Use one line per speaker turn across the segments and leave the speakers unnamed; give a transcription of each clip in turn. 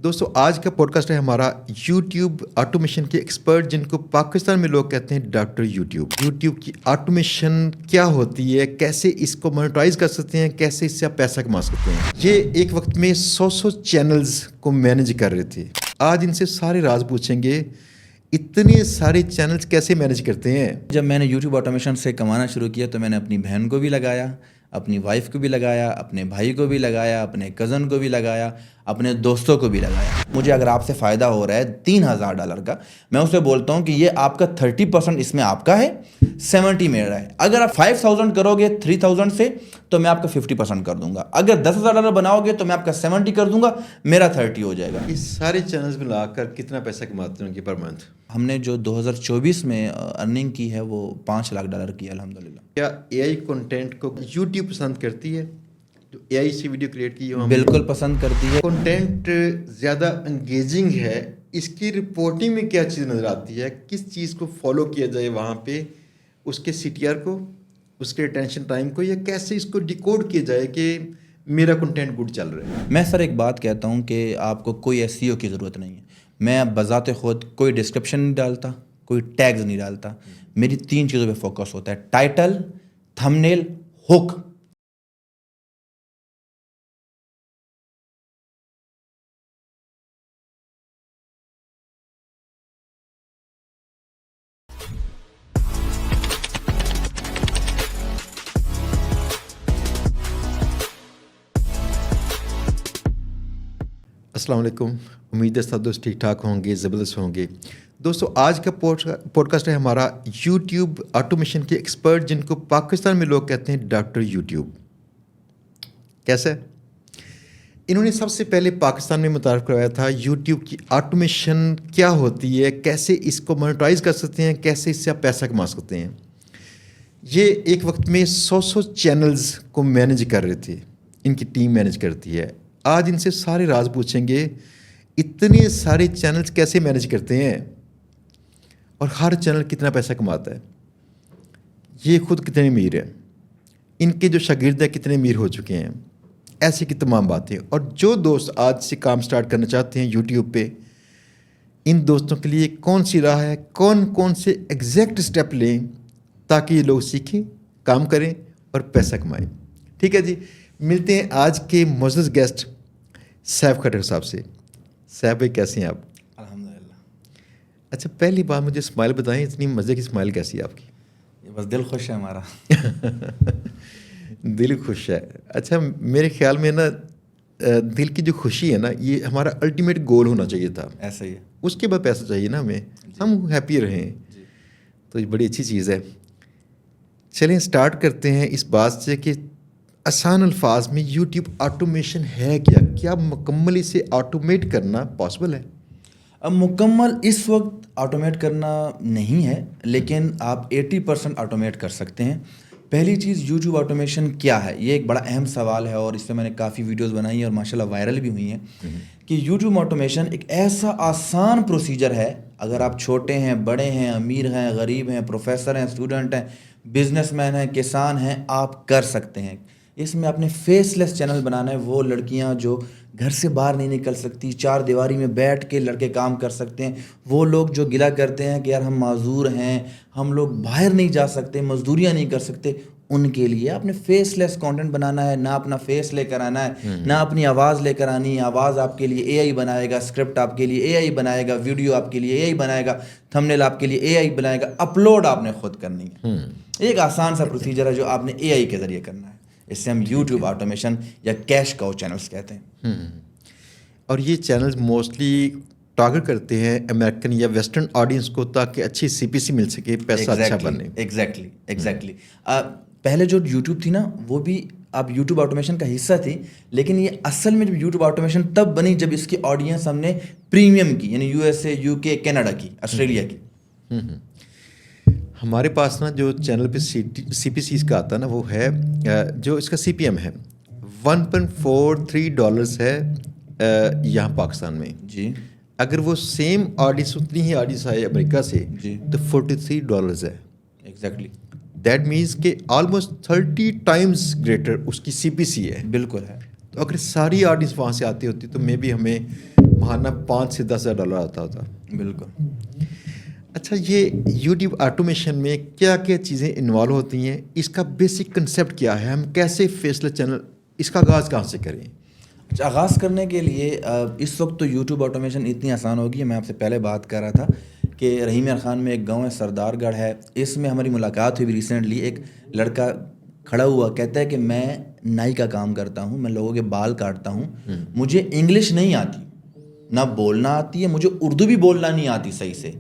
دوستو آج کا پوڈ کاسٹ ہے ہمارا یوٹیوب آٹومیشن کے ایکسپرٹ جن کو پاکستان میں لوگ کہتے ہیں ڈاکٹر یوٹیوب کی آٹومیشن کیا ہوتی ہے، کیسے اس کو مونیٹائز کر سکتے ہیں، کیسے اس سے آپ پیسہ کما سکتے ہیں۔ یہ ایک وقت میں 100 چینلز کو مینیج کر رہے تھے۔ آج ان سے سارے راز پوچھیں گے، اتنے سارے چینلز کیسے مینیج کرتے ہیں۔
جب میں نے یوٹیوب آٹومیشن سے کمانا شروع کیا تو میں نے اپنی بہن کو بھی لگایا، اپنی وائف کو بھی لگایا، اپنے بھائی کو بھی لگایا، اپنے کزن کو بھی لگایا، اپنے دوستوں کو بھی لگایا۔ مجھے اگر آپ سے فائدہ ہو رہا ہے $3000 کا، میں اسے بولتا ہوں کہ یہ آپ کا 30% اس میں آپ کا ہے، 70 میرا ہے۔ اگر آپ 5000 کرو گے 3000 سے تو میں آپ کا 50% کر دوں گا۔ اگر $10000 بناؤ گے تو میں آپ کا 70 کر دوں گا، میرا 30 ہو جائے گا۔
یہ سارے چینلز ملا کر کتنا پیسہ کماتے ہیں ان کے پر منتھ؟
ہم نے جو 2024 میں ارننگ کی ہے وہ $5 لاکھ کی ہے الحمدللہ۔
کیا اے آئی کنٹینٹ کو یوٹیوب پسند کرتی ہے؟ جو اے آئی سے ویڈیو کریٹ کی ہے
بالکل پسند کرتی ہے۔
کنٹینٹ زیادہ انگیجنگ ہے، اس کی رپورٹنگ میں کیا چیز نظر آتی ہے؟ کس چیز کو فالو کیا جائے وہاں پہ، اس کے سی ٹی آر کو، اس کے اٹینشن ٹائم کو، یا کیسے اس کو ڈیکوڈ کیا جائے کہ میرا کنٹینٹ گڈ چل رہا ہے؟
میں سر ایک بات کہتا ہوں کہ آپ کو کوئی ایس ای او کی ضرورت نہیں ہے۔ میں بذات خود کوئی ڈسکرپشن نہیں ڈالتا، کوئی ٹیگز نہیں ڈالتا۔ میری 3 چیزوں پہ فوکس ہوتا ہے: ٹائٹل، تھمبنیل، ہک۔
السلام علیکم، امید ہے سب دوست ٹھیک ٹھاک ہوں گے، زبردست ہوں گے۔ دوستو آج کا پوڈ کاسٹ ہے ہمارا یوٹیوب آٹومیشن کے ایکسپرٹ جن کو پاکستان میں لوگ کہتے ہیں ڈاکٹر یوٹیوب۔ کیسا ہے؟ انہوں نے سب سے پہلے پاکستان میں متعارف کروایا تھا یوٹیوب کی آٹومیشن کیا ہوتی ہے، کیسے اس کو مونیٹائز کر سکتے ہیں، کیسے اس سے آپ پیسہ کما سکتے ہیں۔ یہ ایک وقت میں 100 چینلز کو مینیج کر رہے تھے، ان کی ٹیم مینیج کرتی ہے۔ آج ان سے سارے راز پوچھیں گے، اتنے سارے چینلز کیسے مینیج کرتے ہیں اور ہر چینل کتنا پیسہ کماتا ہے، یہ خود کتنے امیر ہیں، ان کے جو شاگرد ہیں کتنے امیر ہو چکے ہیں، ایسے کی تمام باتیں۔ اور جو دوست آج سے کام سٹارٹ کرنا چاہتے ہیں یوٹیوب پہ، ان دوستوں کے لیے کون سی راہ ہے، کون سے ایگزیکٹ سٹیپ لیں تاکہ یہ لوگ سیکھیں، کام کریں اور پیسہ کمائیں۔ ٹھیک ہے جی، ملتے ہیں آج کے معزز گیسٹ سیف کھٹر صاحب سے۔ سیف بھائی کیسے ہیں آپ؟
الحمدللہ۔
اچھا پہلی بات مجھے اسمائل بتائیں، اتنی مزے کی اسمائل کیسی ہے آپ کی؟
یہ بس دل خوش ہے ہمارا۔
دل خوش ہے۔ اچھا میرے خیال میں نا دل کی جو خوشی ہے نا، یہ ہمارا الٹیمیٹ گول ہونا چاہیے تھا۔
ایسا ہی ہے۔
اس کے بعد پیسہ چاہیے نا ہمیں، ہم ہیپی رہیں، تو یہ بڑی اچھی چیز ہے۔ چلیں سٹارٹ کرتے ہیں اس بات سے کہ آسان الفاظ میں یوٹیوب آٹومیشن ہے کیا؟ کیا مکمل اسے آٹومیٹ کرنا پاسبل ہے؟
اب مکمل اس وقت آٹومیٹ کرنا نہیں ہے، لیکن آپ 80% آٹومیٹ کر سکتے ہیں۔ پہلی چیز، یوٹیوب آٹومیشن کیا ہے؟ یہ ایک بڑا اہم سوال ہے اور اس پہ میں نے کافی ویڈیوز بنائی ہیں اور ماشاءاللہ وائرل بھی ہوئی ہیں کہ یوٹیوب آٹومیشن ایک ایسا آسان پروسیجر ہے، اگر آپ چھوٹے ہیں، بڑے ہیں، امیر ہیں، غریب ہیں، پروفیسر ہیں، اسٹوڈنٹ ہیں، بزنس مین ہیں، کسان ہیں، آپ کر سکتے ہیں۔ اس میں آپ نے فیس لیس چینل بنانا ہے۔ وہ لڑکیاں جو گھر سے باہر نہیں نکل سکتی، 4 دیواری میں بیٹھ کے لڑکے کام کر سکتے ہیں، وہ لوگ جو گلا کرتے ہیں کہ یار ہم معذور ہیں، ہم لوگ باہر نہیں جا سکتے، مزدوریاں نہیں کر سکتے، ان کے لیے آپ نے فیس لیس کانٹینٹ بنانا ہے۔ نہ اپنا فیس لے کر آنا ہے، نہ اپنی آواز لے کر آنی ہے۔ آواز آپ کے لیے اے آئی بنائے گا، اسکرپٹ آپ کے لیے اے آئی بنائے گا، ویڈیو آپ کے لیے اے آئی بنائے گا، تھمبنیل آپ کے لیے اے آئی بنائے گا، اپلوڈ آپ نے خود کرنی ہے۔ ایک آسان سا پروسیجر ہے جو آپ نے اے آئی کے ذریعے کرنا ہے۔ اس سے ہم یوٹیوب آٹومیشن یا کیش کاؤ چینلز کہتے ہیں۔
اور یہ چینلز موسٹلی ٹارگٹ کرتے ہیں امریکن یا ویسٹرن آڈینس کو تاکہ اچھی سی پی سی مل سکے، پیسہ اچھا بنے۔
ایگزیکٹلی۔ پہلے جو یوٹیوب تھی نا، وہ بھی اب یوٹیوب آٹومیشن کا حصہ تھی، لیکن یہ اصل میں جب یوٹیوب آٹومیشن تب بنی جب اس کی آڈینس ہم نے پریمیم کی، یعنی یو ایس اے، یو کے، کینیڈا کی، آسٹریلیا کی۔
ہمارے پاس نا جو چینل پہ سی پی سیز کا آتا ہے نا، وہ ہے جو اس کا سی پی ایم ہے $1.43 ہے یہاں پاکستان میں
جی،
اگر وہ سیم آڈینس اتنی ہی آڈینس آئے امریکہ سے
جی،
تو $43 ہے۔
ایگزیکٹلی،
دیٹ مینس کہ آلموسٹ 30 ٹائمز گریٹر اس کی سی پی سی ہے۔
بالکل ہے۔
تو اگر ساری آڈینس وہاں سے آتی ہوتی تو مے بی ہمیں ماہانہ $5,000 سے $10,000 آتا ہوتا.
بالکل.
اچھا, یہ یوٹیوب آٹومیشن میں کیا کیا چیزیں انوالو ہوتی ہیں, اس کا بیسک کنسیپٹ کیا ہے, ہم کیسے فیصلہ چینل اس کا آغاز کہاں سے کریں؟
اچھا, آغاز کرنے کے لیے اس وقت تو یوٹیوب آٹومیشن اتنی آسان ہوگی. میں آپ سے پہلے بات کر رہا تھا کہ رحیم یار خان میں ایک گاؤں ہے سردار گڑھ ہے, اس میں ہماری ملاقات ہوئی ریسنٹلی. ایک لڑکا کھڑا ہوا, کہتا ہے کہ میں نائی کا کام کرتا ہوں, میں لوگوں کے بال کاٹتا ہوں, مجھے انگلش نہیں آتی, نہ بولنا آتی ہے, مجھے اردو بھی بولنا نہیں آتی صحیح سے.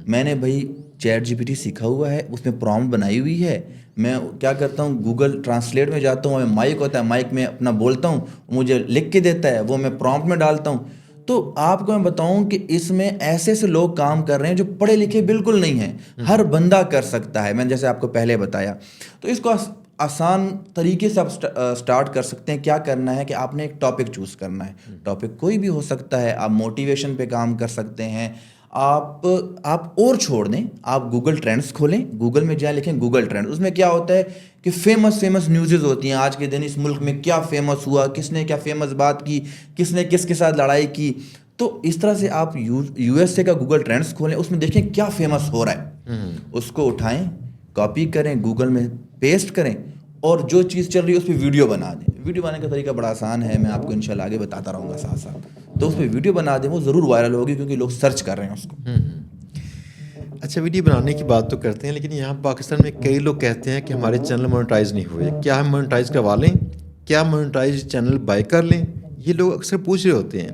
میں نے بھائی چیٹ جی پی ٹی سیکھا ہوا ہے, اس میں پرومپٹ بنائی ہوئی ہے. میں کیا کرتا ہوں, گوگل ٹرانسلیٹ میں جاتا ہوں, میں مائک ہوتا ہے, مائک میں اپنا بولتا ہوں, مجھے لکھ کے دیتا ہے, وہ میں پرومپٹ میں ڈالتا ہوں. تو آپ کو میں بتاؤں کہ اس میں ایسے ایسے لوگ کام کر رہے ہیں جو پڑھے لکھے بالکل نہیں ہیں, ہر بندہ کر سکتا ہے. میں نے جیسے آپ کو پہلے بتایا, تو اس کو آسان طریقے سے آپ سٹارٹ کر سکتے ہیں. کیا کرنا ہے کہ آپ نے ایک ٹاپک چوز کرنا ہے. ٹاپک کوئی بھی ہو سکتا ہے, آپ موٹیویشن پہ کام کر سکتے ہیں. آپ اور چھوڑ دیں, آپ گوگل ٹرینڈس کھولیں, گوگل میں جائیں, لکھیں گوگل ٹرینڈ. اس میں کیا ہوتا ہے کہ فیمس نیوزز ہوتی ہیں, آج کے دن اس ملک میں کیا فیمس ہوا, کس نے کیا فیمس بات کی, کس نے کس کے ساتھ لڑائی کی. تو اس طرح سے آپ یو ایس اے کا گوگل ٹرینڈس کھولیں, اس میں دیکھیں کیا فیمس ہو رہا ہے, اس کو اٹھائیں, کاپی کریں, گوگل میں پیسٹ کریں, اور جو چیز چل رہی ہے اس پہ ویڈیو بنا دیں. ویڈیو بنانے کا طریقہ بڑا آسان ہے, میں آپ کو انشاءاللہ آگے بتاتا رہوں گا ساتھ ساتھ. تو اس پہ ویڈیو بنا دیں, وہ ضرور وائرل ہوگی کیونکہ لوگ سرچ کر رہے ہیں اس کو.
اچھا, ویڈیو بنانے کی بات تو کرتے ہیں, لیکن یہاں پاکستان میں کئی لوگ کہتے ہیں کہ ہمارے چینل مونیٹائز نہیں ہوئے, کیا ہم مونیٹائز کروا لیں, کیا مونیٹائز چینل بائی کر لیں؟ یہ لوگ اکثر پوچھ رہے ہوتے ہیں.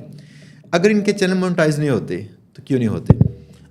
اگر ان کے چینل مونیٹائز نہیں ہوتے تو کیوں نہیں ہوتے؟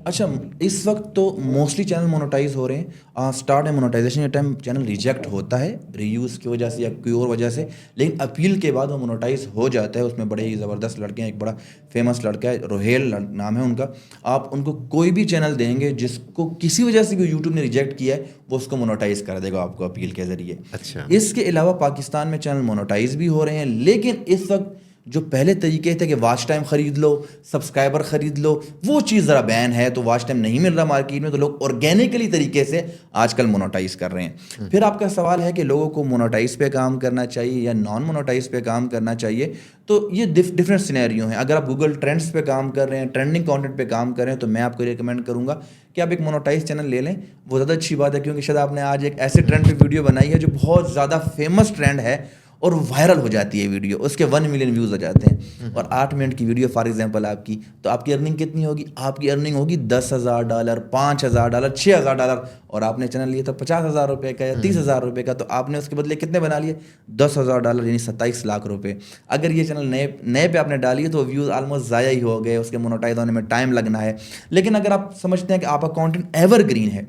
اچھا, اس وقت تو موسٹلی چینل مونوٹائز ہو رہے ہیں. اسٹارٹ ہے مونوٹائزیشن کے ٹائم چینل ریجیکٹ ہوتا ہے ریویوز کی وجہ سے یا کوئی اور وجہ سے, لیکن اپیل کے بعد وہ مونوٹائز ہو جاتا ہے. اس میں بڑے ہی زبردست لڑکے ہیں, ایک بڑا فیمس لڑکا ہے, روہیل نام ہے ان کا. آپ ان کو کوئی بھی چینل دیں گے جس کو کسی وجہ سے بھی یوٹیوب نے ریجیکٹ کیا ہے, وہ اس کو مونوٹائز کر دے گا آپ کو اپیل کے ذریعے.
اچھا,
اس کے علاوہ پاکستان میں چینل مونوٹائز بھی ہو رہے ہیں, لیکن اس وقت جو پہلے طریقے تھے کہ واچ ٹائم خرید لو, سبسکرائبر خرید لو, وہ چیز ذرا بین ہے. تو واچ ٹائم نہیں مل رہا مارکیٹ میں, تو لوگ آرگینکلی طریقے سے آج کل مونوٹائز کر رہے ہیں. پھر آپ کا سوال ہے کہ لوگوں کو مونوٹائز پہ کام کرنا چاہیے یا نان مونوٹائز پہ کام کرنا چاہیے. تو یہ ڈفرینٹ سینیریو ہیں. اگر آپ گوگل ٹرینڈس پہ کام کر رہے ہیں, ٹرینڈنگ کانٹینٹ پہ کام کر رہے ہیں, تو میں آپ کو ریکمینڈ کروں گا کہ آپ ایک مونوٹائز چینل لے لیں. وہ زیادہ اچھی بات ہے, کیونکہ شاید آپ نے آج ایک ایسے ٹرینڈ پہ ویڈیو بنائی ہے جو بہت زیادہ فیمس ٹرینڈ ہے, اور وائرل ہو جاتی ہے ویڈیو, اس کے 1 ملین ویوز ہو جاتے ہیں, اور 8 منٹ کی ویڈیو فار ایگزامپل آپ کی, تو آپ کی ارننگ کتنی ہوگی؟ آپ کی ارننگ ہوگی $10,000, $5,000, $6,000, اور آپ نے چینل لیا تھا $50,000 کا یا $30,000 کا, تو آپ نے اس کے بدلے کتنے بنا لیے؟ $10,000, یعنی 27 لاکھ روپے. اگر یہ چینل نئے پہ آپ نے ڈالی ہے تو ویوز آلموسٹ ضائع ہی ہو گئے, اس کے مونوٹائز ہونے میں ٹائم لگنا ہے. لیکن اگر آپ سمجھتے ہیں کہ آپ کا کانٹینٹ ایور گرین ہے,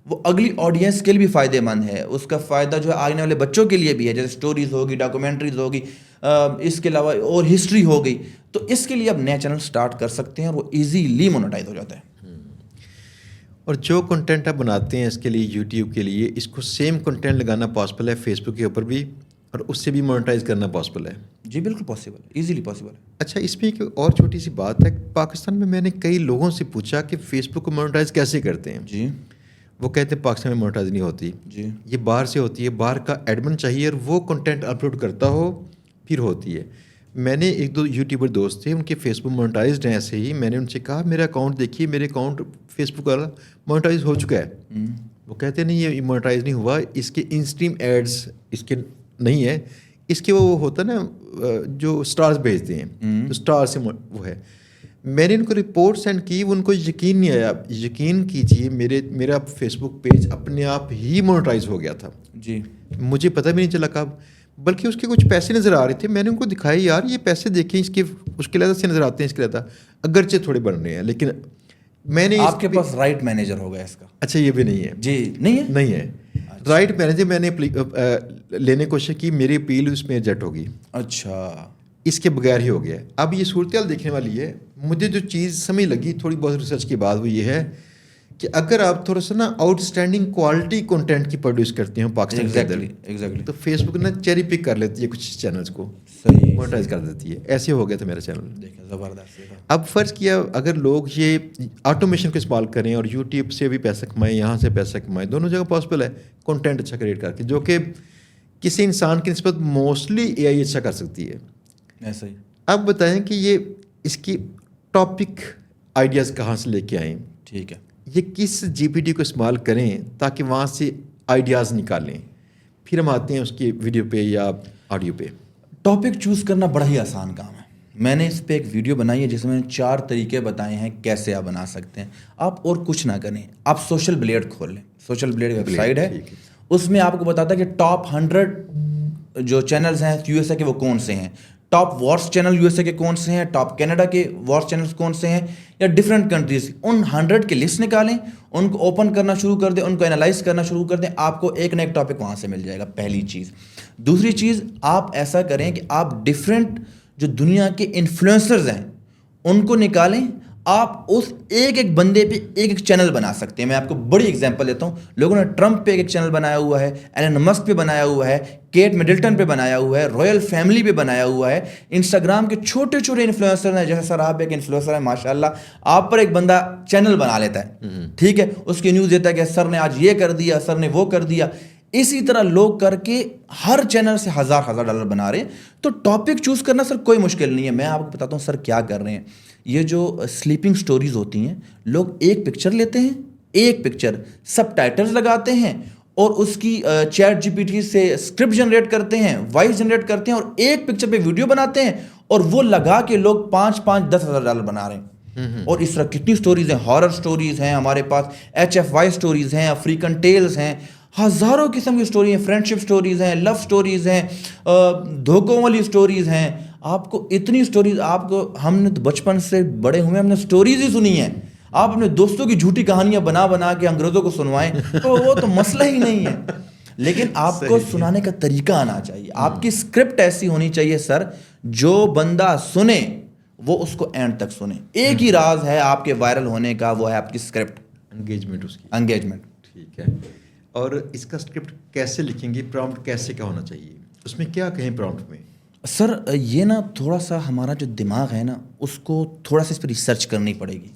وہ اگلی آڈینس کے لیے بھی فائدے مند ہے, اس کا فائدہ جو ہے آنے والے بچوں کے لیے بھی ہے, جیسے سٹوریز ہوگی, ڈاکومنٹریز ہوگی, اس کے علاوہ اور ہسٹری ہو گئی, تو اس کے لیے آپ نیا چینل سٹارٹ کر سکتے ہیں, اور وہ ایزیلی مونوٹائز ہو جاتا ہے.
اور جو کنٹینٹ آپ بناتے ہیں اس کے لیے یوٹیوب کے لیے, اس کو سیم کنٹینٹ لگانا پاسبل ہے فیس بک کے اوپر بھی, اور اس سے بھی مونیٹائز کرنا پاسبل ہے؟
جی بالکل پاسبل ہے, ایزیلی پاسبل ہے.
اچھا, اس میں ایک اور چھوٹی سی بات ہے, پاکستان میں نے کئی لوگوں سے پوچھا کہ فیس بک کو مونیٹائز کیسے کرتے ہیں.
جی,
وہ کہتے ہیں پاکستان میں مونیٹائز نہیں ہوتی,
جی,
یہ باہر سے ہوتی ہے, باہر کا ایڈمن چاہیے اور وہ کنٹینٹ اپلوڈ کرتا ہو پھر ہوتی ہے. میں نے 1-2 یوٹیوبر دوست تھے, ان کے فیس بک مونیٹائزڈ ہیں ایسے ہی. میں نے ان سے کہا میرا اکاؤنٹ دیکھیے, میرے اکاؤنٹ فیس بک والا مونیٹائز ہو چکا ہے. وہ کہتے نہیں یہ مونیٹائز نہیں ہوا, اس کے انسٹریم ایڈز اس کے نہیں ہے, اس کے وہ ہوتا ہے نا جو اسٹارز بھیجتے ہیں, تو اسٹار سے وہ ہے. میں نے ان کو رپورٹ سینڈ کی, ان کو یقین نہیں آیا. یقین کیجیے میرا فیس بک پیج اپنے آپ ہی مونیٹائز ہو گیا تھا.
جی,
مجھے پتہ بھی نہیں چلا کب, بلکہ اس کے کچھ پیسے نظر آ رہے تھے. میں نے ان کو دکھائے, یار یہ پیسے دیکھیں, اس کے لحاظ سے نظر آتے ہیں, اس کے لحاظ اگرچہ تھوڑے بڑھ رہے ہیں, لیکن میں نے
آپ کے پاس رائٹ مینیجر ہوگا اس کا.
اچھا, یہ بھی نہیں ہے.
جی, نہیں ہے.
رائٹ مینیجر میں نے لینے کی کوشش کی, میری اپیل اس میں ریجیکٹ ہوگی.
اچھا,
اس کے بغیر ہی ہو گیا. اب یہ صورتحال دیکھنے والی ہے. مجھے جو چیز سمجھ لگی تھوڑی بہت ریسرچ کے بعد وہ یہ ہے کہ اگر آپ تھوڑا سا نا آؤٹ اسٹینڈنگ کوالٹی کنٹینٹ کی پروڈیوس کرتے ہیں پاکستان کے اندر, تو فیس بک نا چیری پک کر لیتی ہے کچھ چینلز کو, مونیٹائز کر دیتی ہے. ایسے ہو گیا تھا میرا چینل.
زبردست.
اب فرض کیا اگر لوگ یہ آٹومیشن کو استعمال کریں اور یوٹیوب سے بھی پیسہ کمائیں, یہاں سے پیسہ کمائیں, دونوں جگہ پاسبل ہے کنٹینٹ اچھا کریٹ کر کے, جو کہ کسی انسان کی نسبت موسٹلی اے آئی اچھا کر سکتی ہے.
ایسا ہی.
اب بتائیں کہ یہ اس کی ٹاپک آئیڈیاز کہاں سے لے کے آئیں,
ٹھیک ہے,
یہ کس جی پی ٹی کو استعمال کریں تاکہ وہاں سے آئیڈیاز نکالیں, پھر ہم آتے ہیں اس کی ویڈیو پہ یا آڈیو پہ.
ٹاپک چوز کرنا بڑا ہی آسان کام ہے. میں نے اس پہ ایک ویڈیو بنائی ہے جس میں 4 طریقے بتائے ہیں کیسے آپ بنا سکتے ہیں. آپ اور کچھ نہ کریں, آپ سوشل بلیڈ کھول لیں. سوشل بلیڈ ویب سائٹ ہے, اس میں آپ کو بتاتا ہے کہ ٹاپ 100 جو چینلز ہیں یو ایس اے کے وہ کون سے ہیں, top wars channel U S A کے کون سے ہیں, ٹاپ کینیڈا کے وارس چینلز کون سے ہیں, یا ڈفرینٹ کنٹریز. ان 100 کے لسٹ نکالیں, ان کو اوپن کرنا شروع کر دیں, ان کو اینالائز کرنا شروع کر دیں, آپ کو ایک نہ ایک ٹاپک وہاں سے مل جائے گا. پہلی چیز. دوسری چیز, آپ ایسا کریں کہ آپ ڈفرینٹ جو دنیا کے انفلوئنسرز ہیں ان کو نکالیں. آپ اس ایک ایک بندے پہ ایک ایک چینل بنا سکتے ہیں. میں آپ کو بڑی ایگزامپل دیتا ہوں. لوگوں نے ٹرمپ پہ ایک چینل بنایا ہوا ہے, ایلن مسک پہ بنایا ہوا ہے, کیٹ مڈلٹن پہ بنایا ہوا ہے, رائل فیملی پہ بنایا ہوا ہے. انسٹاگرام کے چھوٹے چھوٹے انفلوئنسر ہیں, جیسے سر آپ ایک انفلوئنسر ہیں ماشاء اللہ, آپ پر ایک بندہ چینل بنا لیتا ہے, ٹھیک ہے, اس کی نیوز دیتا ہے کہ سر نے آج یہ کر دیا, سر نے وہ کر دیا. اسی طرح لوگ کر کے ہر چینل سے $1000 بنا رہے ہیں. تو ٹاپک چوز کرنا سر کوئی مشکل نہیں ہے. میں آپ کو بتاتا ہوں سر کیا کر رہے ہیں. یہ جو سلیپنگ سٹوریز ہوتی ہیں, لوگ ایک پکچر لیتے ہیں, ایک پکچر سب ٹائٹلز لگاتے ہیں اور اس کی چیٹ جی پی ٹی سے اسکرپٹ جنریٹ کرتے ہیں, وائس جنریٹ کرتے ہیں اور ایک پکچر پہ ویڈیو بناتے ہیں اور وہ لگا کے لوگ $5,000-10,000 بنا رہے ہیں. اور اس طرح کتنی سٹوریز ہیں, ہارر سٹوریز ہیں ہمارے پاس, HFY سٹوریز ہیں, افریقن ٹیلز ہیں, ہزاروں قسم کی سٹوری ہیں, فرینڈشپ سٹوریز ہیں, لو سٹوریز ہیں, دھوکوں والی سٹوریز ہیں. آپ کو اتنی سٹوریز, آپ کو, ہم نے تو بچپن سے بڑے ہوئے ہم نے سٹوریز ہی سنی ہیں. آپ اپنے دوستوں کی جھوٹی کہانیاں بنا بنا کے انگریزوں کو سنوائیں تو وہ تو مسئلہ ہی نہیں ہے. لیکن آپ کو سنانے کا طریقہ آنا چاہیے. آپ کی اسکرپٹ ایسی ہونی چاہیے سر, جو بندہ سنے وہ اس کو اینڈ تک سنے. ایک ہی راز ہے آپ کے وائرل ہونے کا, وہ ہے آپ کی اسکرپٹ,
انگیجمنٹ اس کی.
انگیجمنٹ.
ٹھیک ہے. اور اس کا اسکرپٹ کیسے لکھیں گے, پرامپٹ کیسے کیا ہونا چاہیے, اس میں کیا کہیں پرامپٹ میں؟
سر یہ نا تھوڑا سا ہمارا جو دماغ ہے نا اس کو تھوڑا سا اس پہ ریسرچ کرنی پڑے گی.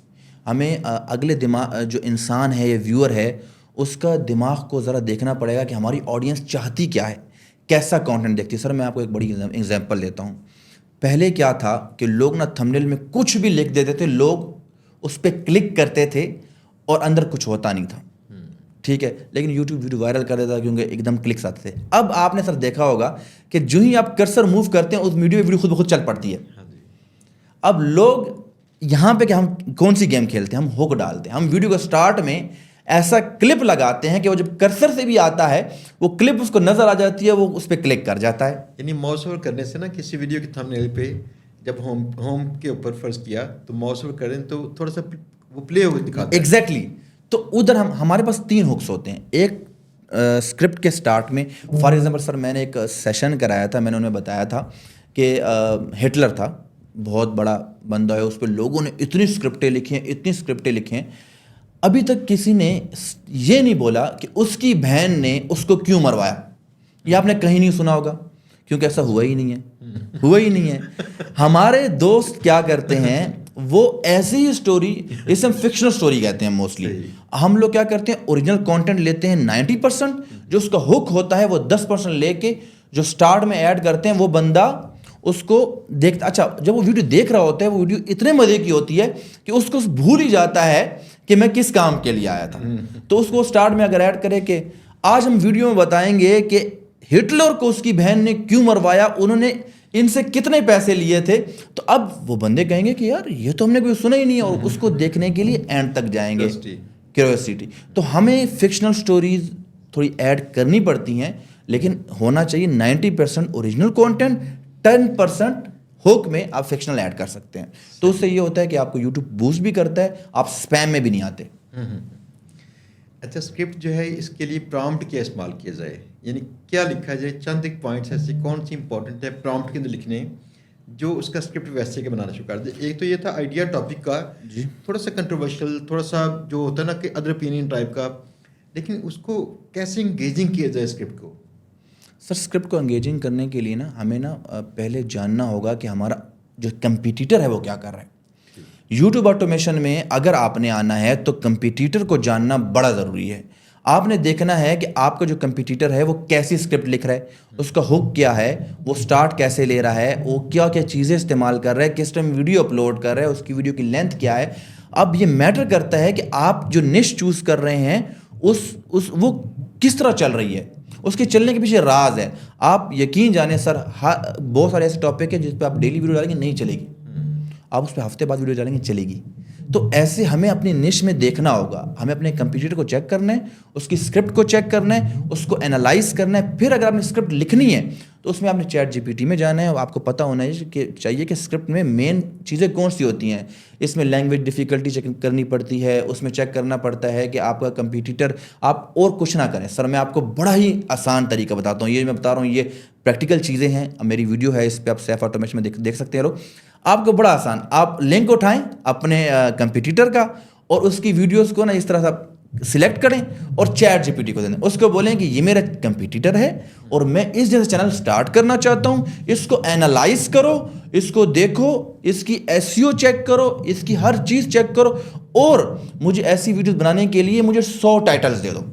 ہمیں اگلے دماغ جو انسان ہے یا ویور ہے اس کا دماغ کو ذرا دیکھنا پڑے گا کہ ہماری آڈینس چاہتی کیا ہے, کیسا کانٹینٹ دیکھتی ہے. سر میں آپ کو ایک بڑی ایگزامپل دیتا ہوں. پہلے کیا تھا کہ لوگ نا تھمبنیل میں کچھ بھی لکھ دیتے تھے, لوگ اس پہ کلک کرتے تھے اور اندر کچھ ہوتا نہیں تھا, ٹھیک ہے, لیکن یوٹیوب ویڈیو وائرل کر دیتا کیونکہ ایک دم کلکس آتے تھے. اب آپ نے سر دیکھا ہوگا کہ جو ہی آپ کرسر موو کرتے ہیں اس ویڈیو خود بخود چل پڑتی ہے. اب لوگ یہاں پہ کہ ہم کون سی گیم کھیلتے ہیں, ہم ہوک ڈالتے ہیں. ہم ویڈیو کے سٹارٹ میں ایسا کلپ لگاتے ہیں کہ وہ جب کرسر سے بھی آتا ہے وہ کلپ اس کو نظر آ جاتی ہے, وہ اس پہ کلک کر جاتا ہے.
یعنی ماؤس اوور کرنے سے نا کسی ویڈیو کے تھمبنیل پہ جب ہوم کے اوپر فرض کیا تو ماؤس اوور کریں تو تھوڑا سا وہ پلے ہو دکھاتا ہے.
ایگزیکٹلی. تو ادھر ہمارے پاس 3 ہکس ہوتے ہیں. ایک اسکرپٹ کے سٹارٹ میں, فار ایگزامپل سر میں نے ایک سیشن کرایا تھا, میں نے انہیں بتایا تھا کہ ہٹلر تھا, بہت بڑا بندہ ہے, اس پہ لوگوں نے اتنی اسکرپٹیں لکھی ہیں, اتنی اسکرپٹیں لکھی ہیں, ابھی تک کسی نے یہ نہیں بولا کہ اس کی بہن نے اس کو کیوں مروایا. یہ آپ نے کہیں نہیں سنا ہوگا کیونکہ ایسا ہوا ہی نہیں ہے, ہوا ہی نہیں ہے. ہمارے دوست کیا کرتے ہیں, وہ ایسی ہی اسٹوری, اسے ہم فکشنل اسٹوری کہتے ہیں موسٹلی. ہم لوگ کیا کرتے ہیں, اوریجنل کانٹینٹ لیتے ہیں 90%, جو اس کا ہک ہوتا ہے وہ 10% لے کے جو سٹارٹ میں ایڈ کرتے ہیں, وہ بندہ اس کو دیکھتا. اچھا, جب وہ ویڈیو دیکھ رہا ہوتا ہے, وہ ویڈیو اتنے مزے کی ہوتی ہے کہ اس کو بھول ہی جاتا ہے کہ میں کس کام کے لیے آیا تھا. تو اس کو سٹارٹ میں اگر ایڈ کرے کہ آج ہم ویڈیو میں بتائیں گے کہ ہٹلر کو اس کی بہن نے کیوں مروایا, انہوں نے ان سے کتنے پیسے لیے تھے, تو اب وہ بندے کہیں گے کہ یار یہ تو ہم نے کوئی سنا ہی نہیں ہے, اور اس کو دیکھنے کے لیے اینڈ تک جائیں گے. کیوریوسٹی. تو ہمیں فکشنل سٹوریز تھوڑی ایڈ کرنی پڑتی ہیں, لیکن ہونا چاہیے 90% اوریجنل کانٹینٹ, 10% ہوک میں آپ فکشنل ایڈ کر سکتے ہیں. تو اس سے یہ ہوتا ہے کہ آپ کو یوٹیوب بوسٹ بھی کرتا ہے, آپ اسپیم میں بھی نہیں آتے.
اچھا, اسکرپٹ جو ہے اس کے لیے پرامپٹ کیا استعمال کیا جائے, یعنی کیا لکھا جائے, چند ایک پوائنٹس ایسے کون سی امپورٹنٹ ہے پرامپٹ کے اندر لکھنے جو اس کا اسکرپٹ ویسے کے بنانا شروع کر دے. ایک تو یہ تھا آئیڈیا ٹاپک کا,
جی,
تھوڑا سا کنٹروورشل, تھوڑا سا جو ہوتا ہے نا کہ ادر اوپینین ٹائپ کا, لیکن اس کو کیسے انگیجنگ کیا جائے اسکرپٹ کو.
سر اسکرپٹ کو انگیجنگ کرنے کے لیے نا ہمیں نا پہلے جاننا ہوگا کہ ہمارا جو کمپیٹیٹر ہے وہ کیا کر رہا ہے. یوٹیوب آٹومیشن میں اگر آپ نے آنا ہے تو کمپیٹیٹر کو جاننا بڑا ضروری ہے. آپ نے دیکھنا ہے کہ آپ کا جو کمپیٹیٹر ہے وہ کیسی اسکرپٹ لکھ رہا ہے, اس کا ہک کیا ہے, وہ سٹارٹ کیسے لے رہا ہے, وہ کیا کیا چیزیں استعمال کر رہا ہے, کس ٹائم ویڈیو اپلوڈ کر رہا ہے, اس کی ویڈیو کی لینتھ کیا ہے. اب یہ میٹر کرتا ہے کہ آپ جو نش چوز کر رہے ہیں وہ کس طرح چل رہی ہے, اس کے چلنے کے پیچھے راز ہے. آپ یقین جانیں سر, بہت سارے ایسے ٹاپک ہیں جس پہ آپ ڈیلی ویڈیو ڈالیں گے نہیں چلے گی, آپ اس پہ ہفتے بعد ویڈیو ڈالیں گے چلے گی. تو ایسے ہمیں اپنی نش میں دیکھنا ہوگا, ہمیں اپنے کمپیوٹر کو چیک کرنا ہے, اس کی اسکرپٹ کو چیک کرنا ہے, اس کو انالائز کرنا ہے. پھر اگر آپ نے اسکرپٹ لکھنی ہے تو اس میں آپ نے چیٹ جی پی ٹی میں جانا ہے, اور آپ کو پتہ ہونا چاہیے کہ اسکرپٹ میں مین چیزیں کون سی ہوتی ہیں. اس میں لینگویج ڈیفیکلٹی چیک کرنی پڑتی ہے, اس میں چیک کرنا پڑتا ہے کہ آپ کا کمپیٹیٹر, آپ اور کچھ نہ کریں. سر میں آپ کو بڑا ہی آسان طریقہ بتاتا ہوں, یہ میں بتا رہا ہوں یہ پریکٹیکل چیزیں ہیں. اب میری ویڈیو ہے اس پہ, آپ سیف آٹومیشن میں دیکھ سکتے ہیں لوگ. آپ کو بڑا آسان, آپ لنک اٹھائیں اپنے کمپیٹیٹر کا اور اس کی ویڈیوز کو نا اس طرح سے سلیکٹ کریں اور چیٹ جی پی ٹی کو دیں, اس کو بولیں کہ یہ میرا کمپیٹیٹر ہے اور میں اس جیسے چینل سٹارٹ کرنا چاہتا ہوں, اس کو اینالائز کرو, اس کو دیکھو, اس کی ایس ای او چیک کرو, اس کی ہر چیز چیک کرو, اور مجھے ایسی ویڈیوز بنانے کے لیے مجھے 100 ٹائٹلز دے دو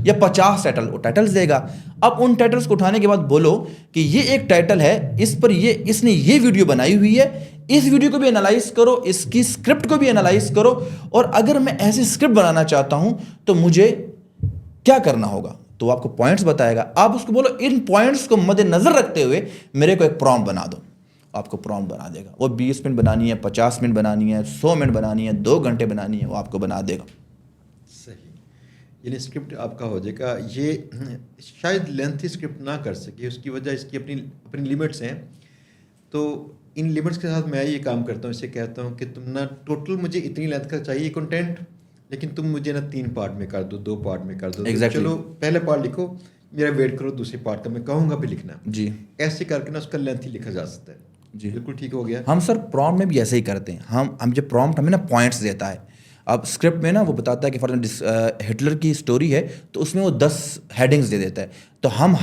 یا 50 ٹائٹلز دے گا. اب ان ٹائٹلز کو اٹھانے کے بعد بولو کہ یہ ایک ٹائٹل ہے, اس پر اس نے یہ ویڈیو بنائی ہوئی ہے, اس ویڈیو کو بھی انالائز کرو, اس کی اسکرپٹ کو بھی انالائز کرو, اور اگر میں ایسی اسکرپٹ بنانا چاہتا ہوں تو مجھے کیا کرنا ہوگا. تو وہ آپ کو پوائنٹس بتائے گا. آپ اس کو بولو ان پوائنٹس کو مد نظر رکھتے ہوئے میرے کو ایک پرومپٹ بنا دو, آپ کو پرومپٹ بنا دے گا. وہ 20 منٹ بنانی ہے, 50 منٹ بنانی ہے, 100 منٹ بنانی ہے, 2 گھنٹے بنانی ہے, وہ آپ کو بنا دے گا.
صحیح, یعنی اسکرپٹ آپ کا ہو جائے گا. یہ شاید لینتھی اسکرپٹ نہ کر سکے, اس کی وجہ اس کی اپنی لیمٹس ہیں. تو ان لیمٹس کے ساتھ میں یہ کام کرتا ہوں, اسے کہتا ہوں کہ تم نا ٹوٹل مجھے اتنی لینتھ کا چاہیے کنٹینٹ, لیکن تم مجھے نا 3 پارٹ میں کر دو, 2 پارٹ میں کر دو. چلو پہلے پارٹ لکھو, میرا ویٹ کرو دوسرے پارٹ کا میں کہوں گا بھی لکھنا.
جی,
ایسے کر کے نا اس کا لینتھ ہی لکھا جا سکتا ہے.
جی
بالکل ٹھیک ہو گیا.
ہم سر پرومپٹ میں بھی ایسے ہی کرتے ہیں. ہم جب پرومپٹ ہمیں نا پوائنٹس دیتا ہے, اب اسکرپٹ میں نا وہ بتاتا ہے کہ فار ہٹلر کی اسٹوری ہے تو اس میں وہ 10 ہیڈنگز دے دیتا ہے. تو ہم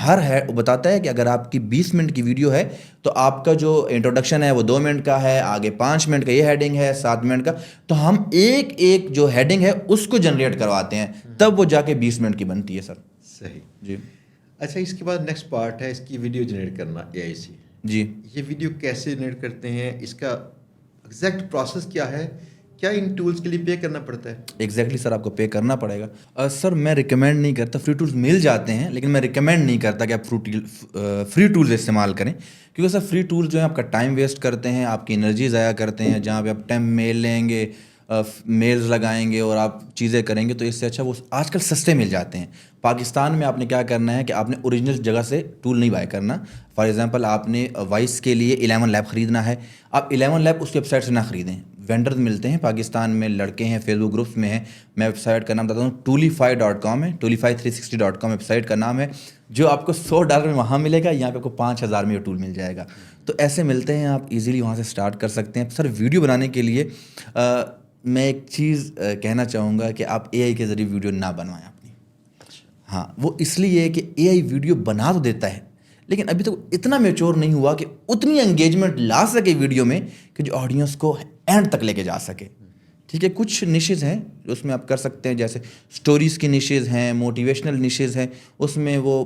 وہ بتاتا ہے کہ اگر آپ کی 20 منٹ کی ویڈیو ہے تو آپ کا جو انٹروڈکشن ہے وہ 2 منٹ کا ہے, آگے 5 منٹ کا یہ ہیڈنگ ہے, 7 منٹ کا. تو ہم ایک جو ہیڈنگ ہے اس کو جنریٹ کرواتے ہیں, تب وہ جا کے 20 منٹ کی بنتی ہے سر.
صحیح.
جی,
اچھا, اس کے بعد نیکسٹ پارٹ ہے اس کی ویڈیو جنریٹ کرنا اے آئی سے.
جی,
یہ ویڈیو کیسے جنریٹ کرتے ہیں, اس کا ایگزیکٹ پروسیس کیا ہے, کیا ان ٹولز کے لیے پے کرنا پڑتا ہے؟
ایگزیکٹلی سر, آپ کو پے کرنا پڑے گا. سر میں ریکمینڈ نہیں کرتا, فری ٹولز مل جاتے ہیں لیکن میں ریکمینڈ نہیں کرتا کہ آپ فری ٹولز استعمال کریں, کیونکہ سر فری ٹولز جو ہیں آپ کا ٹائم ویسٹ کرتے ہیں, آپ کی انرجی ضائع کرتے ہیں. جہاں پہ آپ میل لیں گے, میلز لگائیں گے اور آپ چیزیں کریں گے, تو اس سے اچھا وہ آج کل سستے مل جاتے ہیں. پاکستان میں آپ نے کیا کرنا ہے کہ آپ نے اوریجنل جگہ سے ٹول نہیں بائی کرنا. فار ایگزامپل آپ نے وائس کے لیے 11 لیب خریدنا ہے, آپ 11 لیب اس کی ویب سائٹ سے نہ خریدیں. وینڈرز ملتے ہیں پاکستان میں, لڑکے ہیں, فیس بک گروپس میں ہیں. میں ویب سائٹ کا نام بتاتا ہوں, toolify.com ہے, toolify360.com ویب سائٹ کا نام ہے, جو آپ کو $100 میں وہاں ملے گا, یہاں پہ آپ کو 5000 میں یہ ٹول مل جائے گا. تو ایسے ملتے ہیں, آپ ایزیلی وہاں سے اسٹارٹ کر سکتے ہیں. سر ویڈیو بنانے کے لیے میں ایک چیز کہنا چاہوں گا کہ آپ اے آئی کے ذریعے ویڈیو نہ بنوائیں اپنی. ہاں, وہ اس لیے کہ اے آئی ویڈیو بنا تو دیتا ہے لیکن ابھی تک اتنا میچور نہیں ہوا کہ اتنی انگیجمنٹ لا سکے ویڈیو میں کہ جو آڈینس کو اینڈ تک لے کے جا سکے. ٹھیک ہے, کچھ نشز ہیں اس میں آپ کر سکتے ہیں, جیسے سٹوریز کی نشز ہیں, موٹیویشنل نشز ہیں, اس میں وہ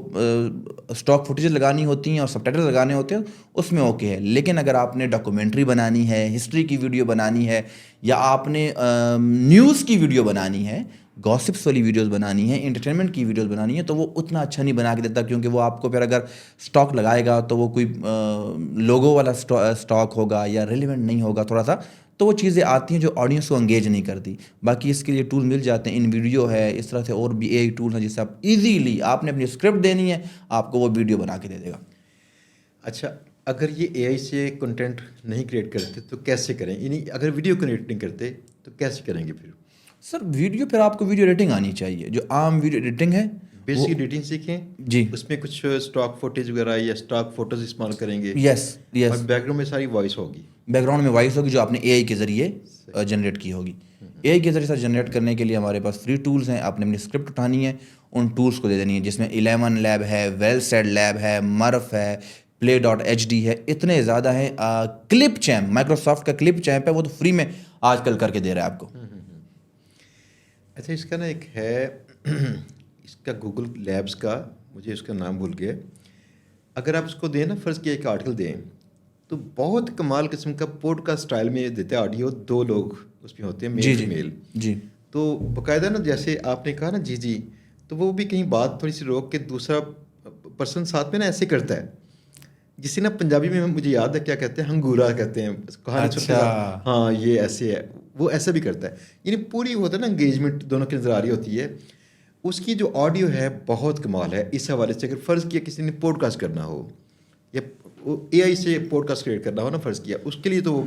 اسٹاک فوٹیجز لگانی ہوتی ہیں اور سب ٹائٹل لگانے ہوتے ہیں, اس میں اوکے ہے. لیکن اگر آپ نے ڈاکومنٹری بنانی ہے, ہسٹری کی ویڈیو بنانی ہے, یا آپ نے نیوز کی ویڈیو بنانی ہے, گاسپس والی ویڈیوز بنانی ہے, انٹرٹینمنٹ کی ویڈیوز بنانی ہے, تو وہ اتنا اچھا نہیں بنا کے دیتا, کیونکہ وہ آپ کو پھر اگر اسٹاک لگائے گا تو وہ کوئی لوگو والا اسٹاک ہوگا یا ریلیونٹ نہیں ہوگا تھوڑا سا, تو وہ چیزیں آتی ہیں جو آڈینس کو انگیج نہیں کرتی. باقی اس کے لیے ٹول مل جاتے ہیں, ان ویڈیو ہے, اس طرح سے اور بھی اے آئی ٹول ہیں جس سے آپ ایزیلی, آپ نے اپنی اسکرپٹ دینی ہے, آپ کو وہ ویڈیو بنا کے دے دے گا.
اچھا, اگر یہ اے آئی سے کنٹینٹ نہیں کریٹ کرتے تو کیسے کریں, یعنی اگر ویڈیو کریٹ نہیں کرتے تو کیسے کریں گے پھر؟
سر ویڈیو پھر آپ کو ویڈیو ایڈیٹنگ آنی چاہیے, جو عام ویڈیو ایڈیٹنگ ہے,
بیسک ایڈیٹنگ سیکھیں.
جی,
اس میں کچھ اسٹاک فوٹیج وغیرہ یا اسٹاک فوٹوز استعمال کریں گے.
یس,
اور بیک گراؤنڈ میں ساری وائس ہوگی,
بیک گراؤنڈ میں وائس ہوگی جو آپ نے اے آئی کے ذریعے جنریٹ کی ہوگی. اے آئی کے ذریعے سر جنریٹ کرنے کے لیے ہمارے پاس فری ٹولز ہیں, آپ نے اپنی اسکرپٹ اٹھانی ہے, ان ٹولس کو دے دینی ہے, جس میں 11 لیب ہے, ویل سیڈ لیب ہے, مرف ہے, play.hd ہے, اتنے زیادہ ہیں. کلپ چیمپ, مائکروسافٹ کا کلپ چیمپ ہے, وہ تو فری میں آج کل کر کے دے رہا ہے آپ کو.
اچھا, اس کا نا ایک ہے اس کا گوگل لیبس کا، مجھے اس کا نام بھول گیا، اگر آپ اس کو دیں نا، فرض کیا ایک آرٹیکل دیں تو بہت کمال قسم کا پوڈ کاسٹ اسٹائل میں دیتے ہیں آڈیو، 2 لوگ اس میں ہوتے ہیں، میل فیمیل.
جی
تو باقاعدہ نا جیسے آپ نے کہا نا جی تو وہ بھی کہیں بات تھوڑی سی روک کے دوسرا پرسن ساتھ میں نا ایسے کرتا ہے، جسے نا پنجابی میں مجھے یاد ہے کیا کہتے ہیں، ہنگورا کہتے ہیں کہانی سنتے ساتھ، ہاں یہ ایسے ہے، وہ ایسا بھی کرتا ہے. یعنی پوری ہوتا ہے نا انگیجمنٹ دونوں کی نظر آ رہی ہوتی ہے. اس کی جو آڈیو ہے بہت کمال ہے. اس حوالے سے اگر فرض کیا کسی نے پوڈ کاسٹ کرنا ہو یا اے آئی سے پوڈ کاسٹ کریٹ کرنا ہو نا، فرض کیا، اس کے لیے تو